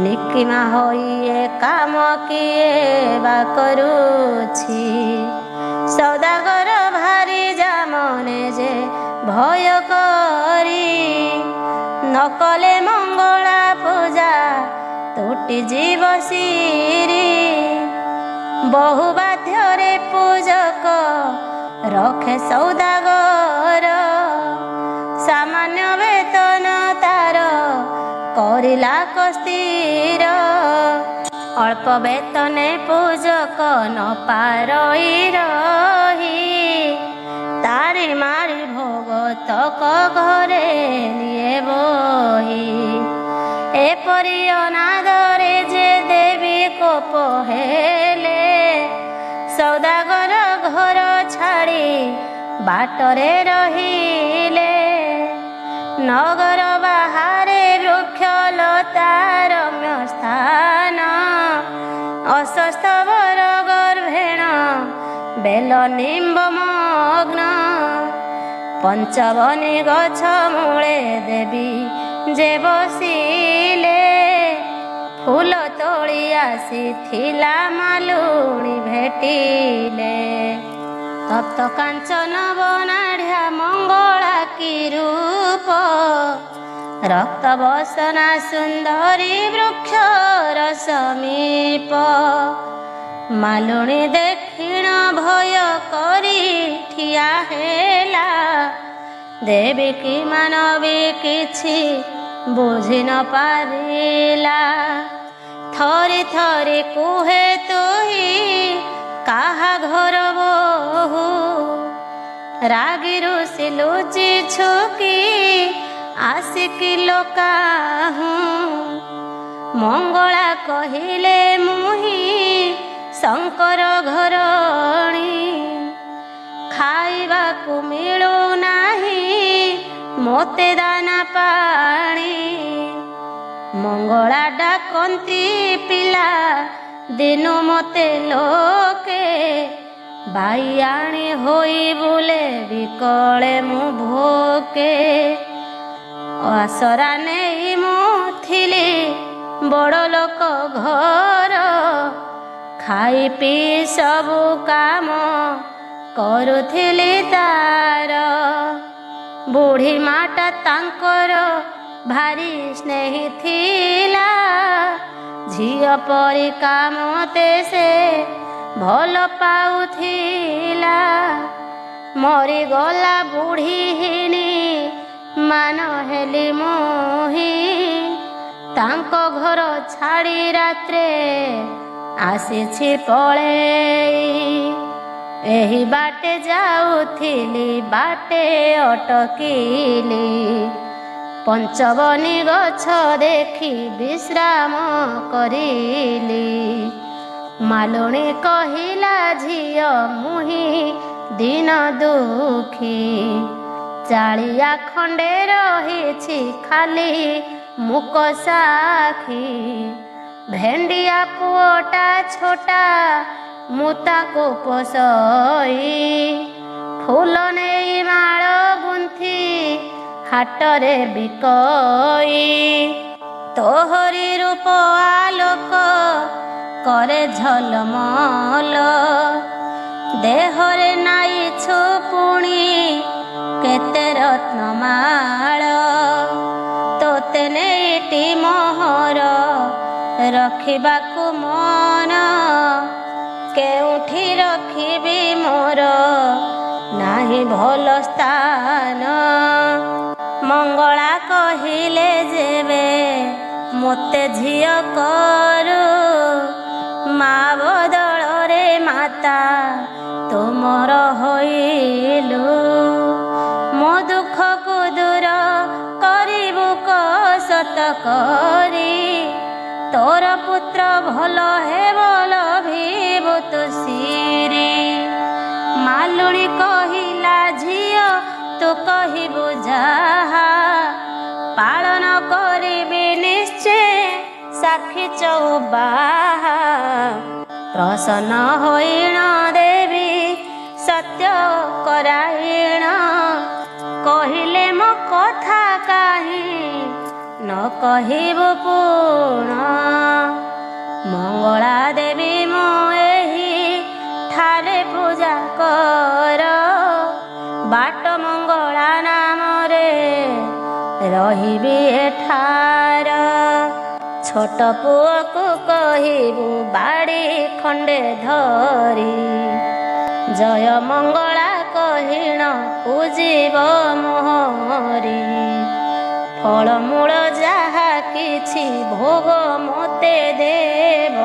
ନିକିମା ହୋଇ ଏ କାମ କିଏ ବା କରୁଛି। ସୌଦାଗର ଭାରି ଜାମନେ ଯେ ଭୟ କରି। ନ କଲେ ମଙ୍ଗଳା ପୂଜା ତୁଟି ଯିବ ଶିରି। ବହୁ ବାଧ୍ୟରେ ପୂଜକ ରଖେ ସୌଦାଗର। ସାମାନ୍ୟ ବେତନ ତାର କରିଲା କସ୍ଥିର। ଅଳ୍ପ ବେତନେ ପୂଜକ ନ ପାରଇ ରହି। ତାରି ମାରି ଭୋଗତକ ଘରେ ନିଏ ବହି। ଏପରି ଅନାଦରେ ଯେ ଦେବୀ କୋପ ହେଲେ। ସୌଦାଗର ଘର ଛାଡ଼ି ବାଟରେ ରହିଲେ। ନଗର ବାହାରେ ବୃକ୍ଷଲତା ରମ୍ୟ ସ୍ଥାନ। ଅଶ୍ୱତ୍ଥ ବରଗର୍ଭେଣ ବେଲ ନିମ୍ବ ମଗ୍ନ। ପଞ୍ଚବନୀ ଗଛ ମୂଳେ ଦେବୀ ଯେ ବସିଲେ। ଫୁଲ ତୋଳି ଆସିଥିଲା ମାଲୁଣି ଭେଟିଲେ। ତପ୍ତ କାଞ୍ଚନ ବନାଢ୍ୟା ମଙ୍ଗଳା କି ରୂପ। ରକ୍ତ ବସନା ସୁନ୍ଦରୀ ବୃକ୍ଷର ସମୀପ। ମାଲୁଣି ଦେଖିଣ ଭୟ କରି ଠିଆ ହେଲା। ଦେବୀ କି ମାନବୀ କିଛି ବୁଝି ନ ପାରିଲା। ଥରି ଥରି କୁହେ ତୁହି କାହା ଘର ବୋହୁ। ରାଗି ରୁଷି ଲୁଚି ଛୁକି ଆସିକି ଲୋକାହୁଁ। ମଙ୍ଗଳା କହିଲେ ମୁହିଁ ଶଙ୍କର ଘରଣୀ। ଖାଇବାକୁ ମିଳୁନାହିଁ ମୋତେ ଦାନା ପାଣି। ମଙ୍ଗଳା ଡାକନ୍ତି ପିଲା ଦିନୁ ମୋତେ ଲୋକେ। ବାଇଆଣି ହୋଇ ବୁଲେ ବିକଳେ ମୁଁ ଭୋକେ। ଆସରା ନେଇ ମୁଁ ଥିଲି ବଡ଼ ଲୋକ ଘର ଖାଇ ପିଇ ସବୁ କାମ କରୁଥିଲି ତାର। ବୁଢ଼ୀ ମାଟା ତାଙ୍କର ଭାରି ସ୍ନେହୀ ଥିଲା, ଝିଅ ପରି କାମତେ ସେ ଭଲ ପାଉଥିଲା। ମରିଗଲା ବୁଢ଼ୀହିଣୀ ମାନ ହେଲି ମୁହିଁ, ତାଙ୍କ ଘର ଛାଡ଼ି ରାତ୍ରେ ଆସିଛି ପଳେଇ। ଏହି ବାଟେ ଯାଉଥିଲି ବାଟେ ଅଟକିଲି, ପଞ୍ଚବନୀ ଗଛ ଦେଖି ବିଶ୍ରାମ କରିଲି। ମାଲୁଣୀ କହିଲା ଝିଅ ମୁହିଁ ଦିନ ଦୁଃଖୀ, ଚାଳିଆ ଖଣ୍ଡେ ରହିଛି ଖାଲି ମୁକ ସାକ୍ଷୀ। ଭେଣ୍ଡିଆ ପୁଅଟା ଛୋଟା ମୁଁ ତାକୁ ପୋଷଇ, ଫୁଲ ନେଇ ମାଳ ଗୁନ୍ଥି ହାଟରେ ବିକଇ। ତୋହରି ରୂପ ଆଲୋକ କରେ ଝଲମଲ, ଦେହରେ ନାଇଛୁ ପୁଣି କେତେ ରତ୍ନମାଳ। ତୋତେ ନେଇଟି ମୋହର ରଖିବାକୁ ମନ, କେଉଁଠି ରଖିବି ମୋର ନାହିଁ ଭଲ ସ୍ଥାନ। ମଙ୍ଗଳା କହିଲେ ଯେବେ ମୋତେ ଝିଅ କରୁ, ମା ବଦଳରେ ମାତା ତୁମର ହୋଇଲୁ। ମୋ ଦୁଃଖକୁ ଦୂର କରିବୁ ସତ କରି, ତୋର ପୁତ୍ର ଭଲ ହେବ ଲଭିବୁ ତୁ ସିରି। ମାଲୁଣୀ କହିଲା ଝିଅ ତୁ କହିବୁ ଯାହା, ପାଳନ କରିବି ନିଶ୍ଚୟ ସାକ୍ଷୀ ଚଉବାହା। ପ୍ରସନ୍ନ ହୋଇଣ ଦେବୀ ସତ୍ୟ କରାଇଣ, କହିଲେ ମୋ କଥା କାହିଁ ନ କହିବୁ ପୁଣ। ମଙ୍ଗଳା ଦେବୀ ମୁଁ ଏହି ଠାରେ ପୂଜା କର, ବାଟ ମଙ୍ଗଳା ନାମରେ ରହିବି ଏଠାର। ଛୋଟ ପୁଅକୁ କହିବୁ ବାଡ଼ି ଖଣ୍ଡେ ଧରି, ଜୟ ମଙ୍ଗଳା କହିଣ ପୂଜିବ ମୋହରି। ଫଳମୂଳ ଯାହା କିଛି ଭୋଗ ମୋତେ ଦେବ,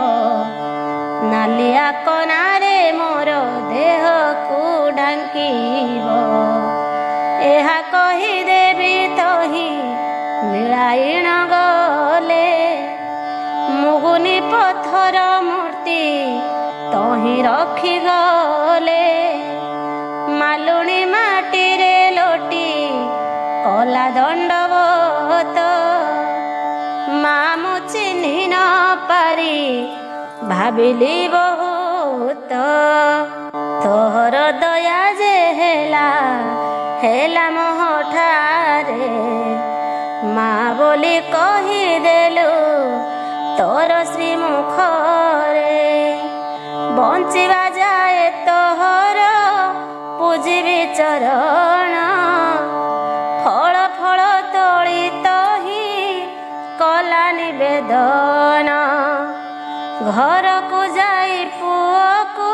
ନାଲିଆ କନାରେ ମୋର ଦେହକୁ ଢାଙ୍କିବ। ଏହା କହିଦେବି ତହିଁ ମିଳାଇଣ ଗଲେ, ମୁଗୁନି ପଥର ମୂର୍ତ୍ତି ତହିଁ ରଖିଗଲେ। ମାଲୁଣୀ ମାଟିରେ ଲୋଟି କଲା ଦଣ୍ଡବତ, ମା ମୁଁ ଚିହ୍ନି ନ ପାରି ଭାବିଲି ବହୁତ। ତୋହର ଦୟା ଯେ ହେଲା ହେଲା ମୋହଠାରେ, ମା ବୋଲି କହିଦେଲୁ ତୋର ଶ୍ରୀମୁଖରେ। ବଞ୍ଚିବା ଯାଏ ତୋହର ପୂଜିବି ଚରଣ, ଫଳ ଫଳ ତୋଳି ତହିଁ କଲା ନିବେଦନ। ଘରକୁ ଯାଇ ପୁଅକୁ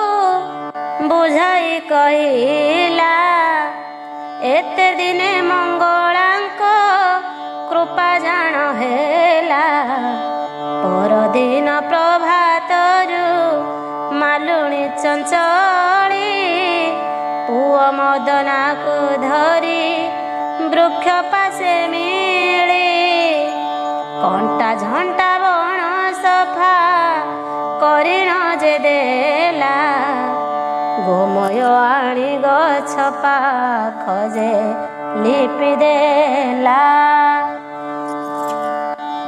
ବୁଝାଇ କହିଲା, ଏତେ ଦିନେ ମଙ୍ଗଳାଙ୍କ କୃପା ଜାଣ ହେଲା। ପରଦିନ ପ୍ରଭାତରୁ ମାଲୁଣୀ ଚଞ୍ଚଳି, ପୁଅ ମଦନାକୁ ଧରି ବୃକ୍ଷ ପାଶେ ମିଳି। କଣ୍ଟା ଝଣ୍ଟା ବଣ ସଫା କରିଣ ଯେ ଦେଲା, ଗୋମୟ ଆଣି ଗଛ ପାଖ ଯେ ଲିପି ଦେଲା।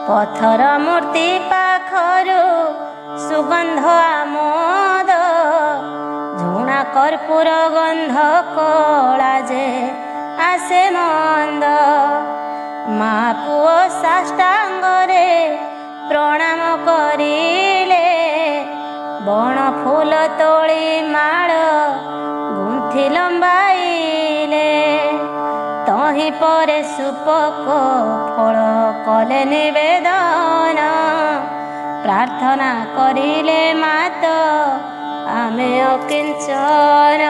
ପଥର ମୂର୍ତ୍ତି ପାଖରୁ ସୁଗନ୍ଧ ଆମୋଦ, ଝୁଣା କର୍ପୂର ଗନ୍ଧ କଳା ଯେ ଆସେ ମନ୍ଦ। ମା ପୁଅ ସାଷ୍ଟାଙ୍ଗରେ ପ୍ରଣାମ ଫୁଲ ତୋଳି ମାଳ ଗୁନ୍ଥି ଲମ୍ବାଇଲେ। ତହିଁ ପରେ ସୁପକ ଫଳ କଲେ ନିବେଦନ। ପ୍ରାର୍ଥନା କରିଲେ ମାତ ଆମେ ଅକିଞ୍ଚନ।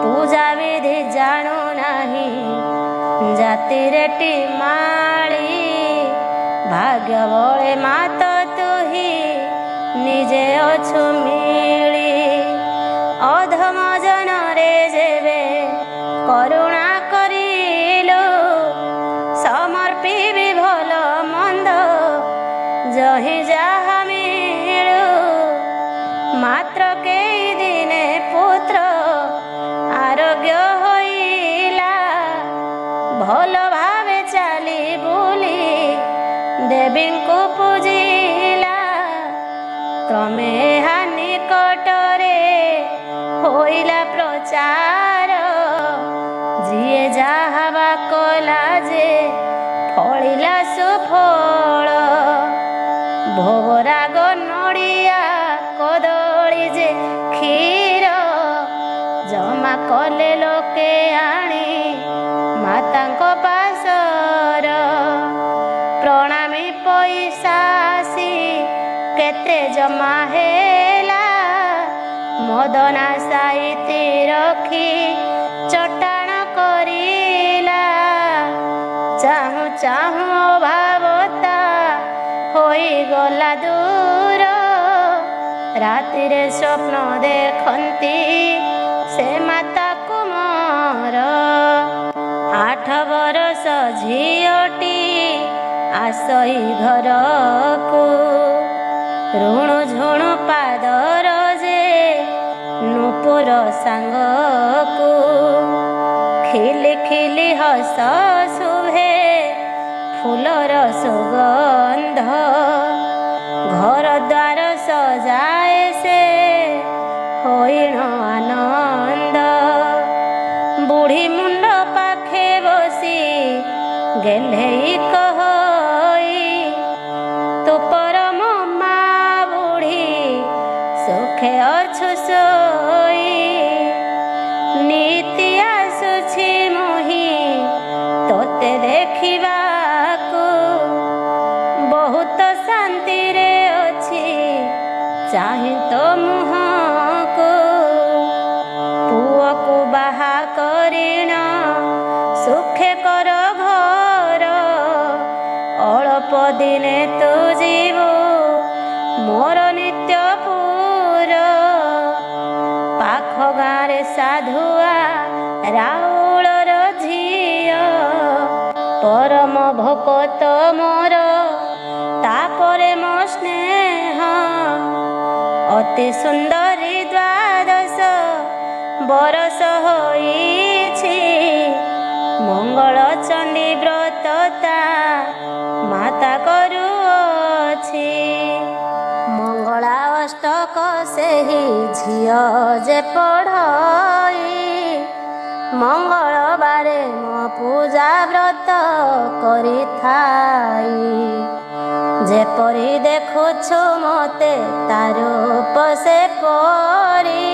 ପୂଜା ବିଧି ଜାଣୁ ନାହିଁ ଜାତିରେ ଟିମାଳି। ଭାଗ୍ୟ ବଳେ ମାତ ତୁହି ନିଜେ ଅଛୁ ମିଳି। ଅଧମ ଜନରେ ଯେବେ କରୁଣା କରିଲୁ। ସମର୍ପିବି ଭଲ ମନ୍ଦ ଯହିଁ ଯାହା ମିଳୁ। ମାତ୍ର କେଇ ଦିନେ ପୁତ୍ର ଆରୋଗ୍ୟ ହୋଇଲା। ଭଲ ଭାବେ ଚାଲି ବୁଲି ଦେବୀଙ୍କୁ ପୂଜିଲା। କ୍ରମେ ଏହା ନିକଟରେ ହୋଇଲା ପ୍ରଚାର। ଯିଏ ଯାହା ବା କଲା ଯେ ଫଳିଲା ସୁଫଳ। ଭୋଗରାଗ ନଡ଼ିଆ କଦଳୀ ଯେ କ୍ଷୀର। ଜମା କଲେ ଲୋକେ ଆଣି ମାତାଙ୍କ ପାଶର। ପ୍ରଣାମୀ ପଇସା ଆସି କେତେ ଜମା ହେଲା। ମଦନା ସାଇତି ରଖି ଚଟାଣ କରିଲା। ଚାହୁଁ ଚାହୁଁ ଅଭାବତା ହୋଇଗଲା ଦୂର। ରାତିରେ ସ୍ୱପ୍ନ ଦେଖନ୍ତି ସେ ମାତା କୁମର। 8 ବରଷ ଝିଅଟି ଆସଇ ଘରକୁ। ଋଣୁ ଝୁଣୁ ପାଦର ଯେ ନୂପୁର ସାଙ୍ଗକୁ। ଖିଲି ଖିଲି ହସ ଶୁଭେ ଫୁଲର ସୁଗନ୍ଧ। ଘର ଦ୍ୱାର ସଜାଏ ସେ ହୋଇଣ ଆନନ୍ଦ। ବୁଢ଼ୀ ମୁଣ୍ଡ ପାଖେ ବସି ଗେହ୍ଲେଇ କହଇ। ତୁ ପରମ ମା ବୁଢ଼ୀ ସୁଖେ ଅଛୁ ଶୋଇ। ନୀତି ଆସୁଛି ମୁହିଁ ତୋତେ ଦେଖିବାକୁ। ବହୁତ ଶାନ୍ତିରେ ଅଛି ଚାହିଁ ତୋ ମୁହଁକୁ। ପୁଅକୁ ବାହା କରିଣ ସୁଖେ କର ଘର। ଅଳ୍ପ ଦିନେ ତୁ ଯିବୁ ମୋର ନିତ୍ୟପୁର। ପାଖ ଗାଁରେ ସାଧୁଆ ରାଉଳର ଝିଅ। ପରମ ଭକତ ମୋର ତାପରେ ମୋ ସ୍ନେହ। ଅତି ସୁନ୍ଦରୀ 12 ବରଷ ହୋଇଛି। ମଙ୍ଗଳ ଚଣ୍ଡୀ ବ୍ରତ ତା ମାତା କରୁଅଛି। ମଙ୍ଗଳା ଅଷ୍ଟକ ସେହି ଝିଅ ଯେ ପଢ଼ଇ। ମଙ୍ଗଳବାରେ ମୋ ପୂଜା ବ୍ରତ କରିଥାଇ। ଯେପରି ଦେଖୁଛୁ ମୋତେ ତାର ରୂପ ସେପରି।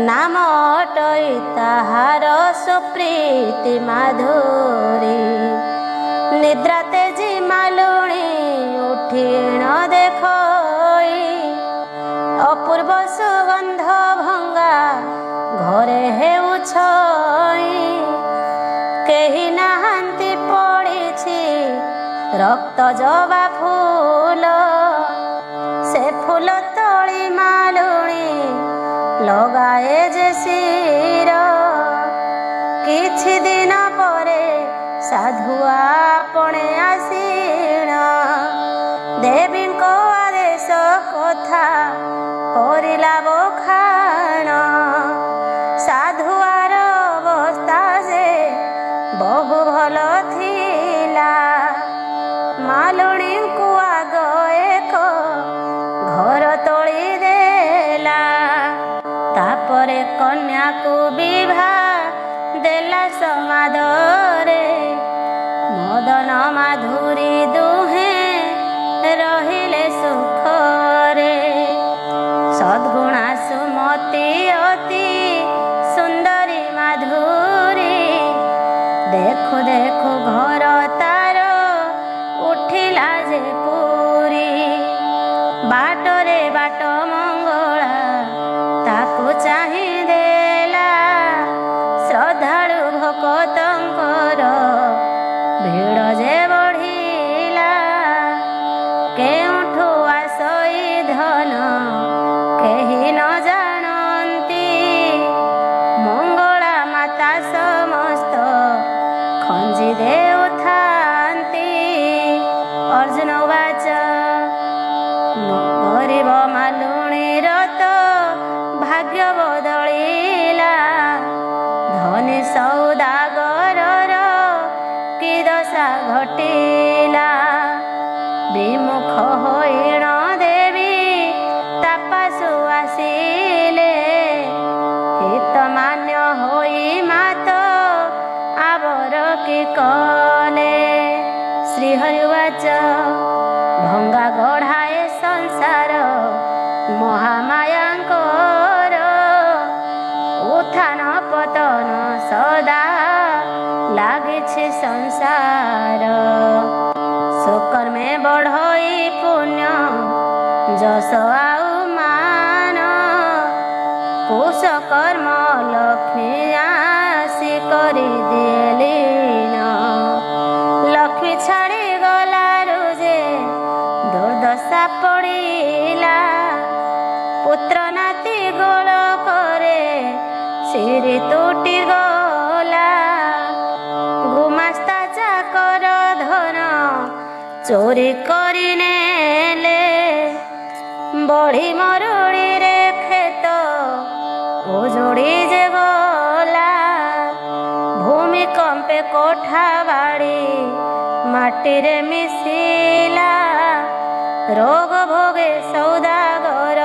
ନାମ ଅଟଇ ତାହାର ସୁପ୍ରୀତି ମାଧୁରୀ। ନିଦ୍ରା ତେଜି ମାଲୁଣି ଉଠିଣ ଦେଖଇ। ଅପୂର୍ବ ସୁଗନ୍ଧ ଭଙ୍ଗା ଘରେ ହେଉଛଇ। କେହି ନାହାନ୍ତି ପଡ଼ିଛି ରକ୍ତ ଜବା ଫୁଲ। ସେ ଫୁଲ ତୋଳି ମାଲୁଣି ଲଗାଏ ଯେ ଶିର। କିଛି ଦିନ ପରେ ସାଧୁଆ ପଣେ ଆସିଣ। ଦେବୀଙ୍କ ଆଦେଶ କଥା କରିଲା ବଖାଣ। ସାଧୁଆର ଅବସ୍ଥା ଯେ ବହୁ ଭଲ ଥିଲା। ମାଲୁଣୀଙ୍କୁ ଆଗ ଏକ ଘର ତୋଳି ଦେଲା। ତାପରେ କନ୍ୟାକୁ ବିଭା ଦେଲା ସମାଦରେ। ମଦନ ମାଧୁରୀ ଦୁହେଁ ରହିଲେ ସୁଖରେ। ବିମୁଖ ହୋଇଣ ଦେବୀ ତାପାସୁ ଆସିଲେ ହିତମାନ୍ୟ ହୋଇ ମାତ ଆବର କି କଲେ। ଶ୍ରୀହରି ଉବାଚ ଭଙ୍ଗା ଗଢ଼ାଏ ସଂସାର ମହାମାୟାଙ୍କର ଉତ୍ଥାନ ପତନ ସଦା ଲାଗିଛି ସଂସାର। ସୁକର୍ମେ ବଢ଼ଇ ପୁଣ୍ୟ ଯଶ ଆଉ ମାନ ପୁଷ କର୍ମ ଲକ୍ଷ୍ମୀ ଆସି କରିଦେଲିନ। ଲକ୍ଷ୍ମୀ ଛାଡ଼ି ଗଲାରୁ ଯେ ଦୁର୍ଦଶା ପଡ଼ିଲା ପୁତ୍ର ନାତି ଗୋଳକରେ ଶିରି ତୁଟି ଗଲା। ଗୁମାସ୍ତା ଚାକର ଧନ ଚୋରି କରି ନେଲେ ବଢ଼ି ମରୁଡ଼ିରେ କ୍ଷେତ ଉଜୁଡ଼ି ଯେ ଗଲା। ଭୂମିକମ୍ପେ କୋଠା ବାଡ଼ି ମାଟିରେ ମିଶିଲା ରୋଗ ଭୋଗେ ସୌଦାଗର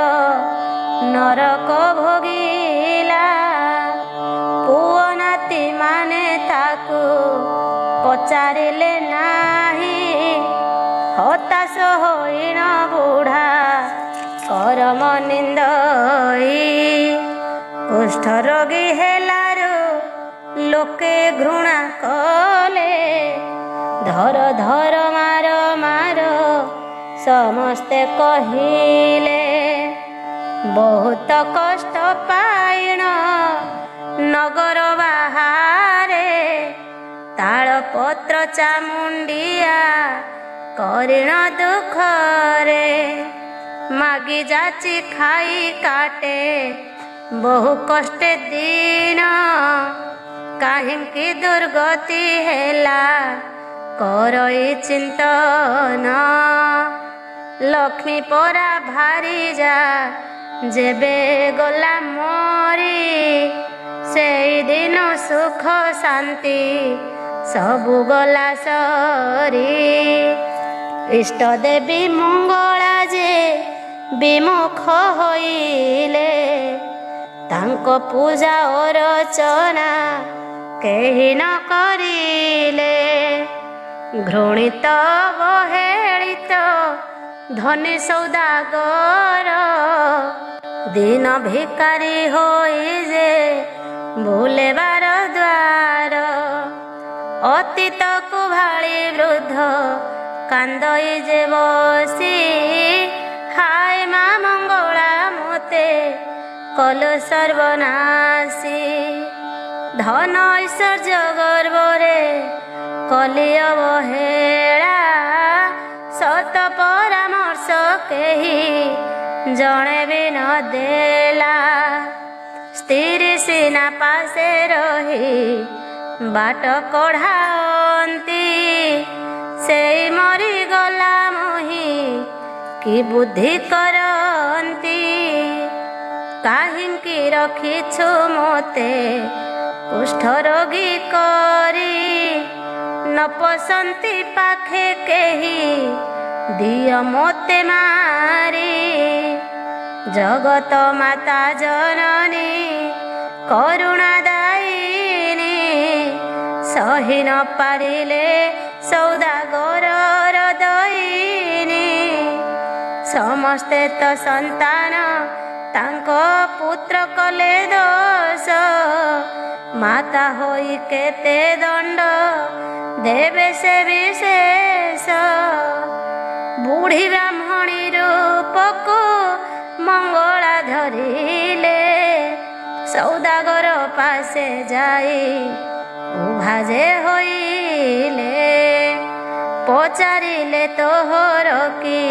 ନରକ ଭୋଗିଲା। ପୁଅ ନାତି ମାନେ ତାକୁ ପଚାରିଲେ ନାହିଁ ହତାଶ ହୋଇଣ ବୁଢ଼ା କରମ ନିନ୍ଦଇ। କୁଷ୍ଠ ରୋଗୀ ହେଲାରୁ ଲୋକେ ଘୃଣା କଲେ ଧର ଧର ମାର ମାର ସମସ୍ତେ କହିଲେ। ବହୁତ କଷ୍ଟ ପାଇଣ ନଗର ବାହାରେ ତାଳପତ୍ର ଚାମୁଣ୍ଡିଆ କରିଣ ଦୁଃଖରେ। ମାଗି ଯାଚି ଖାଇ କାଟେ ବହୁ କଷ୍ଟେ ଦିନ କାହିଁକି ଦୁର୍ଗତି ହେଲା କରଇ ଚିନ୍ତନ। ଲକ୍ଷ୍ମୀ ପରା ଭାରି ଯା ଯେବେ ଗଲା ମରି ସେଇଦିନ ସୁଖ ଶାନ୍ତି ସବୁ ଗଲା ସରି। ଇଷ୍ଟ ଦେବୀ ମଙ୍ଗଳା ଯେ ବିମୁଖ ହୋଇଲେ ତାଙ୍କ ପୂଜା ଅରଚନା କେହି ନ କରିଲେ। ଘୃଣିତ ଅବହେଳିତ ଧନୀ ସୌଦାଗର ଦିନ ଭିକାରୀ ହୋଇ ଯେ ଭୁଲେବାର ଦ୍ୱାର। ଅତୀତକୁ ଭାଳି ବୃଦ୍ଧ କାନ୍ଦଇ ଯେ ବସି ହାୟ ମା ମଙ୍ଗଳା ମୋତେ କଲୁ ସର୍ବନାଶୀ। ଧନ ଐଶ୍ୱର୍ଯ୍ୟ ଗର୍ବରେ କଲି ଅବହେଳା ସତ ପରାମର୍ଶ କେହି ଜଣେ ବି ନ ଦେଲା। ସ୍ତ୍ରୀ ସିନା ପାଶେ ରହି ବାଟ କଢ଼ାନ୍ତି ସେଇ ମରିଗଲା ମୁହିଁ କି ବୁଦ୍ଧି କରନ୍ତି। କାହିଁକି ରଖିଛୁ ମୋତେ କୁଷ୍ଠ ରୋଗୀ କରି ନ ପଶନ୍ତି ପାଖେ କେହି ଦିଅ ମୋତେ ମାରି। ଜଗତ ମାତା ଜନନୀ କରୁଣା ଦାୟିନୀ ସହି ନ ପାରିଲେ ସୌଦାଗରର ଦଇନି। ସମସ୍ତେ ତ ସନ୍ତାନ ତାଙ୍କ ପୁତ୍ର କଲେ ଦୋଷ ମାତା ହୋଇ କେତେ ଦଣ୍ଡ ଦେବେ ସେ ବିଶେଷ। ବୁଢ଼ୀ ବ୍ରାହ୍ମଣୀ ରୂପକୁ ମଙ୍ଗଳା ଧରିଲେ ସୌଦାଗର ପାଶେ ଯାଇ ଉଭା ଯେ ହୋଇଲେ। ପଚାରିଲେ ତୋହର କି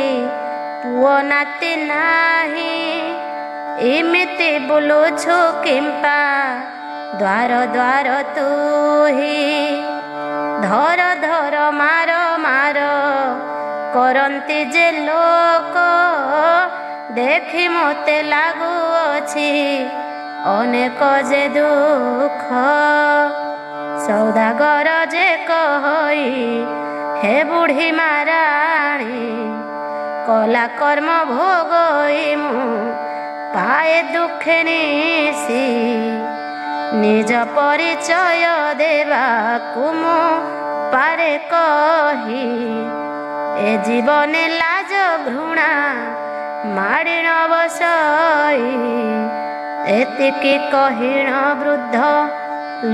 ପୁଅ ନାତି ନାହିଁ ଏମିତି ବୁଲୁଛୁ କିମ୍ପା ଦ୍ୱାର ଦ୍ୱାର ତୁହି। ଧର ଧର ମାର ମାର କରନ୍ତି ଯେ ଲୋକ ଦେଖି ମୋତେ ଲାଗୁଅଛି ଅନେକ ଯେ ଦୁଃଖ। ସୌଦାଗର ଯେ କହି हे बुढ़ी माराणी कला कर्म भोगई मु पाए दुखे निसी निज परिचय देवाकु मु पारे कही ए जीवने लाज घृणा माड़ी न बसई एतिकी कहिण वृद्ध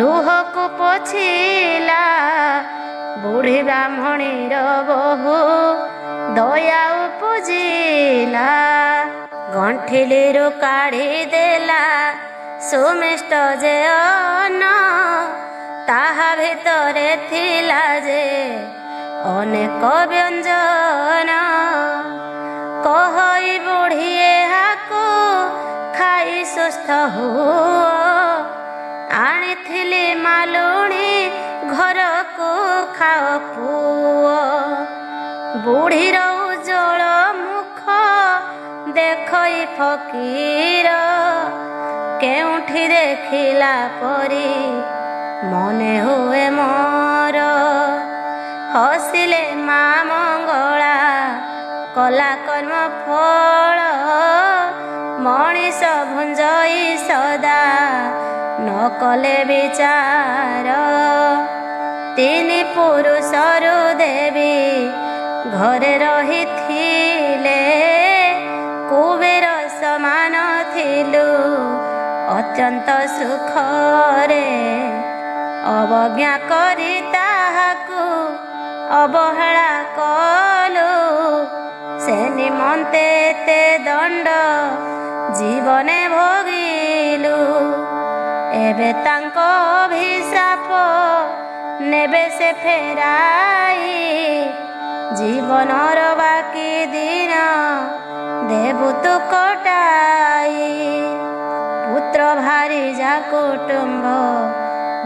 लुह को पोछिला बुढ़ी ब्राह्मणीर बहु दया उपजिला गंठिलीरु काढ़ी देला सुमिष्ट जे अन्न ताहा भितरे थिला जे अनेक व्यंजन कहई बुढ़ी एहाकु खाई सुस्थ हुओ आनिथिली मालुणी घर को खाओ पुओ बुढ़ीर उज्जवल मुख देखई फकीर केउठी देखिला परी मने हुए मोर हसिले मा मंगला कला कर्म फल मनीष भुंजई सदा न कले विचार तीनि पुरुषरु देवी घरे रहिथिले कुबेर समान थिलु अत्यंत सुखरे अवज्ञा करी ताहाकु अवहेला कलु से निमंते ते दंड जीवने भोगिलु एबे तांको अभिशाप नेबे से फेराई जीवनर बाकी दिन देबु तु कटाई पुत्र भारी जा कुटुंब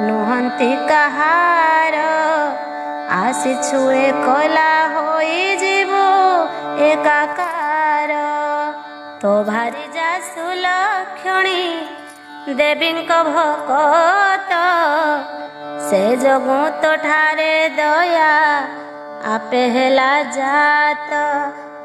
नुहंती कहार आसी छुए कला होई जीवु एकाकार तो भारी जा सुलक्षणी देवींक भकत से जगु तो ठारे दया आपे हेला जात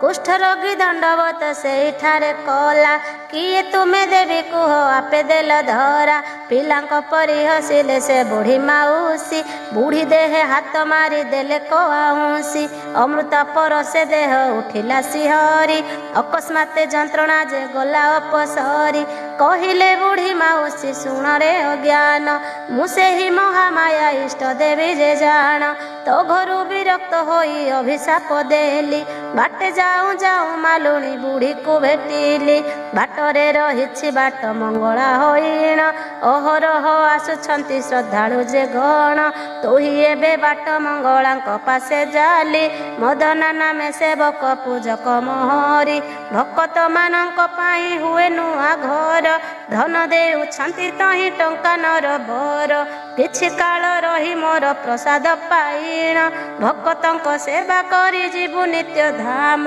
कुष्ठ रोगी दंडवत से ठारे कला किए तुमे देवी कुह आपे देल धरा पिलांक परी हसिले से बुढ़ी माउसी बुढ़ी देहे हाथ मारी देले कआउसी अमृत पर से देह उठिला सिहरी अकस्माते जंत्रणा जे गला अपसरी कहिले बुढ़ी माउसी शुण रे अज्ञान मुसे ही महामाया इष्ट देवी जे जान तो घरु विरक्त होई अभिशाप देली बाटे जाऊं जाऊं मालुणी बुढ़ी को भेटिली बाटरे रहिछि बाट मंगला होइण अहरह आसुछंती श्रद्धालु जे गण तोही एबे बाट मंगलांक पासे जाली मदना नामे सेवक पूजक मोहरी भक्त मानक पाई हुए नुआ घर धन देउछंती तही टंका नर बर किछि काल रही मोर प्रसाद पाइण भक्तंक सेवा करी जीवु नित्य धाम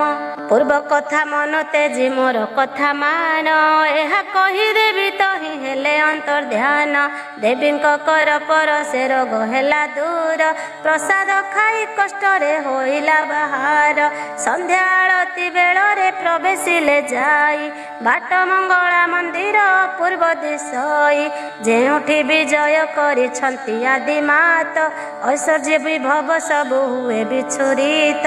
पूर्व कथा मन तेजी मोर कथा मान एहा कही देवी तही हेले अंतर ध्यान देवींक कर पर से रोग हेला दूर प्रसाद खाई कष्ट रे होइला बाहार संध्या आळती बेଳରେ प्रवेशिले जाई बाट मंगला मंदिर पूर्व दिशई जेउठी विजय करिछंती आदि मात ऐश्वर्य विभव सब हुए बिछुरित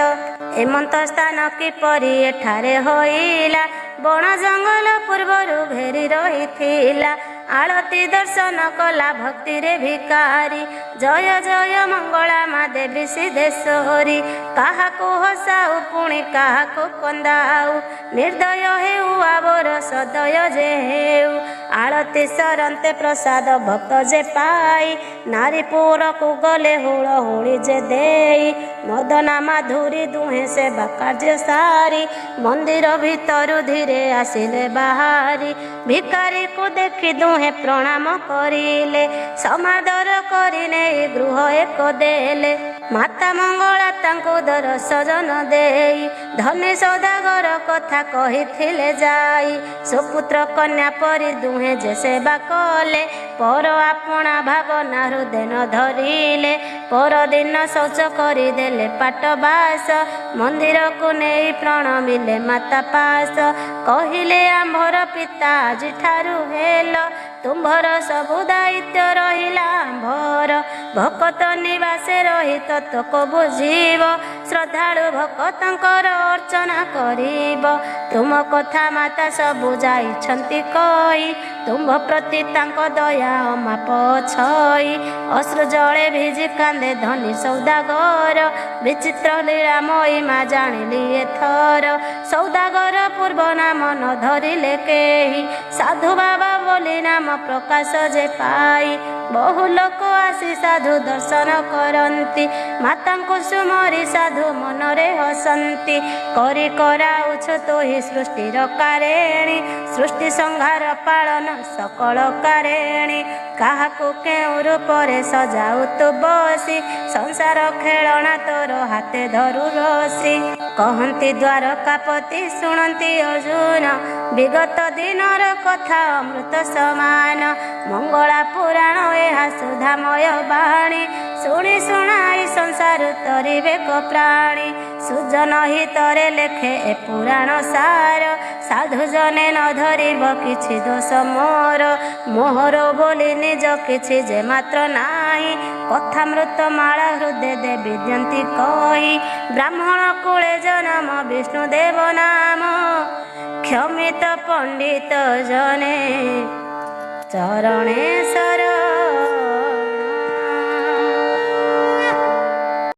एमंत स्थान किपरि एठारे होइला बण जंगल पूर्वरु घेरी रहिथिला आळती दर्शन कला भक्ति रे भिकारी जय जय मंगला मा देवी सिद्धेश्वरी काहाको हसाउ पुणी काहाको कंदाउ निर्दय हेउ आवर सदय जे हेउ आळती सरंते प्रसाद भक्त जे पाई नारी पुर को गले हुळ हुଳି जे देई मदना माधुरी दुहे से कार्य सारी मंदिर भीतर धीरे आसिले बाहारी भिकारी को देखी दुहे प्रणाम करिले समादर करिने गृह एक देले माता मंगला तांको दर्शन देई धनी सौदागर कथा कहिथिले जाई सुपुत्र कन्या परि दुहे जे सेवा कले पर आपणा भावना हृदय न धरिले ପରଦିନ ଶୌଚ କରିଦେଲେ ପାଟ ବାସ ମନ୍ଦିରକୁ ନେଇ ପ୍ରଣମିଲେ ମାତା ପାସ କହିଲେ ଆମ୍ଭର ପିତା ଆଜିଠାରୁ ହେଲ ତୁମ୍ଭର ସବୁ ଦାୟିତ୍ୱ ରହିଲା ଆମ୍ଭର ଭକତ ନିବାସେ ରହି ତତ୍ତ୍ୱକୁ ବୁଝିବ ଶ୍ରଦ୍ଧାଳୁ ଭକତଙ୍କର ଅର୍ଚ୍ଚନା କରିବ ତୁମ କଥା ମାତା ସବୁ ଯାଇଛନ୍ତି କହି ତୁମ୍ଭ ପ୍ରତି ତାଙ୍କ ଦୟା ଅମାପ ଛଇ ଅଶ୍ରୁ ଜଳେ ଭିଜି କାନ୍ଦେ ଧନୀ ସୌଦାଗର ବିଚିତ୍ର ଲୀଳା ମହିମା ଜାଣିଲି ଏଥର ସୌଦାଗର ପୂର୍ବ ନାମ ନ ଧରିଲେ କେହି ସାଧୁ ବାବା ବୋଲି ନାମ ପ୍ରକାଶ ଯେ ପାଇ ବହୁ ଲୋକ ଆସି ସାଧୁ ଦର୍ଶନ କରନ୍ତି ମାତାଙ୍କୁ ସୁମରି ସାଧୁ ମନରେ ହସନ୍ତି କରି କରାଉଛୁ ତୋହି ସୃଷ୍ଟିର କାରେଣୀ ସୃଷ୍ଟି ସଂହାର ପାଳନ ସକଳ କାରେଣୀ କାହାକୁ କେଉଁ ରୂପରେ ସଜାଉ ତୁ ବସି ସଂସାର ଖେଳଣା ତୋର ହାତେ ଧରୁ ରସି କହନ୍ତି ଦ୍ୱାରକାପତି ଶୁଣନ୍ତି ଅର୍ଜୁନ ବିଗତ ଦିନର କଥା ଅମୃତ ସମାନ ମଙ୍ଗଳା ପୁରାଣ ଏହା ସୁଧାମୟ ବାଣୀ ଶୁଣି ଶୁଣାଇ ସଂସାର ତରିବେ କ ପ୍ରାଣୀ ସୁଜନ ହିତରେ ଲେଖେ ଏ ପୁରାଣ ସାର ସାଧୁ ଜନେ ନ ଧରିବ କିଛି ଦୋଷ ମୋହର ବୋଲି ନିଜ କିଛି ଯେ ମାତ୍ର ନାହିଁ କଥାମୃତ ମାଳା ହୃଦେ ଦେବୀ ଦିଅନ୍ତି କହି ବ୍ରାହ୍ମଣ କୂଳେ ଜନମ ବିଷ୍ଣୁ ଦେବ ନାମ କ୍ଷମିତ ପଣ୍ଡିତ ଜନେ ଚରଣେଶ୍ୱର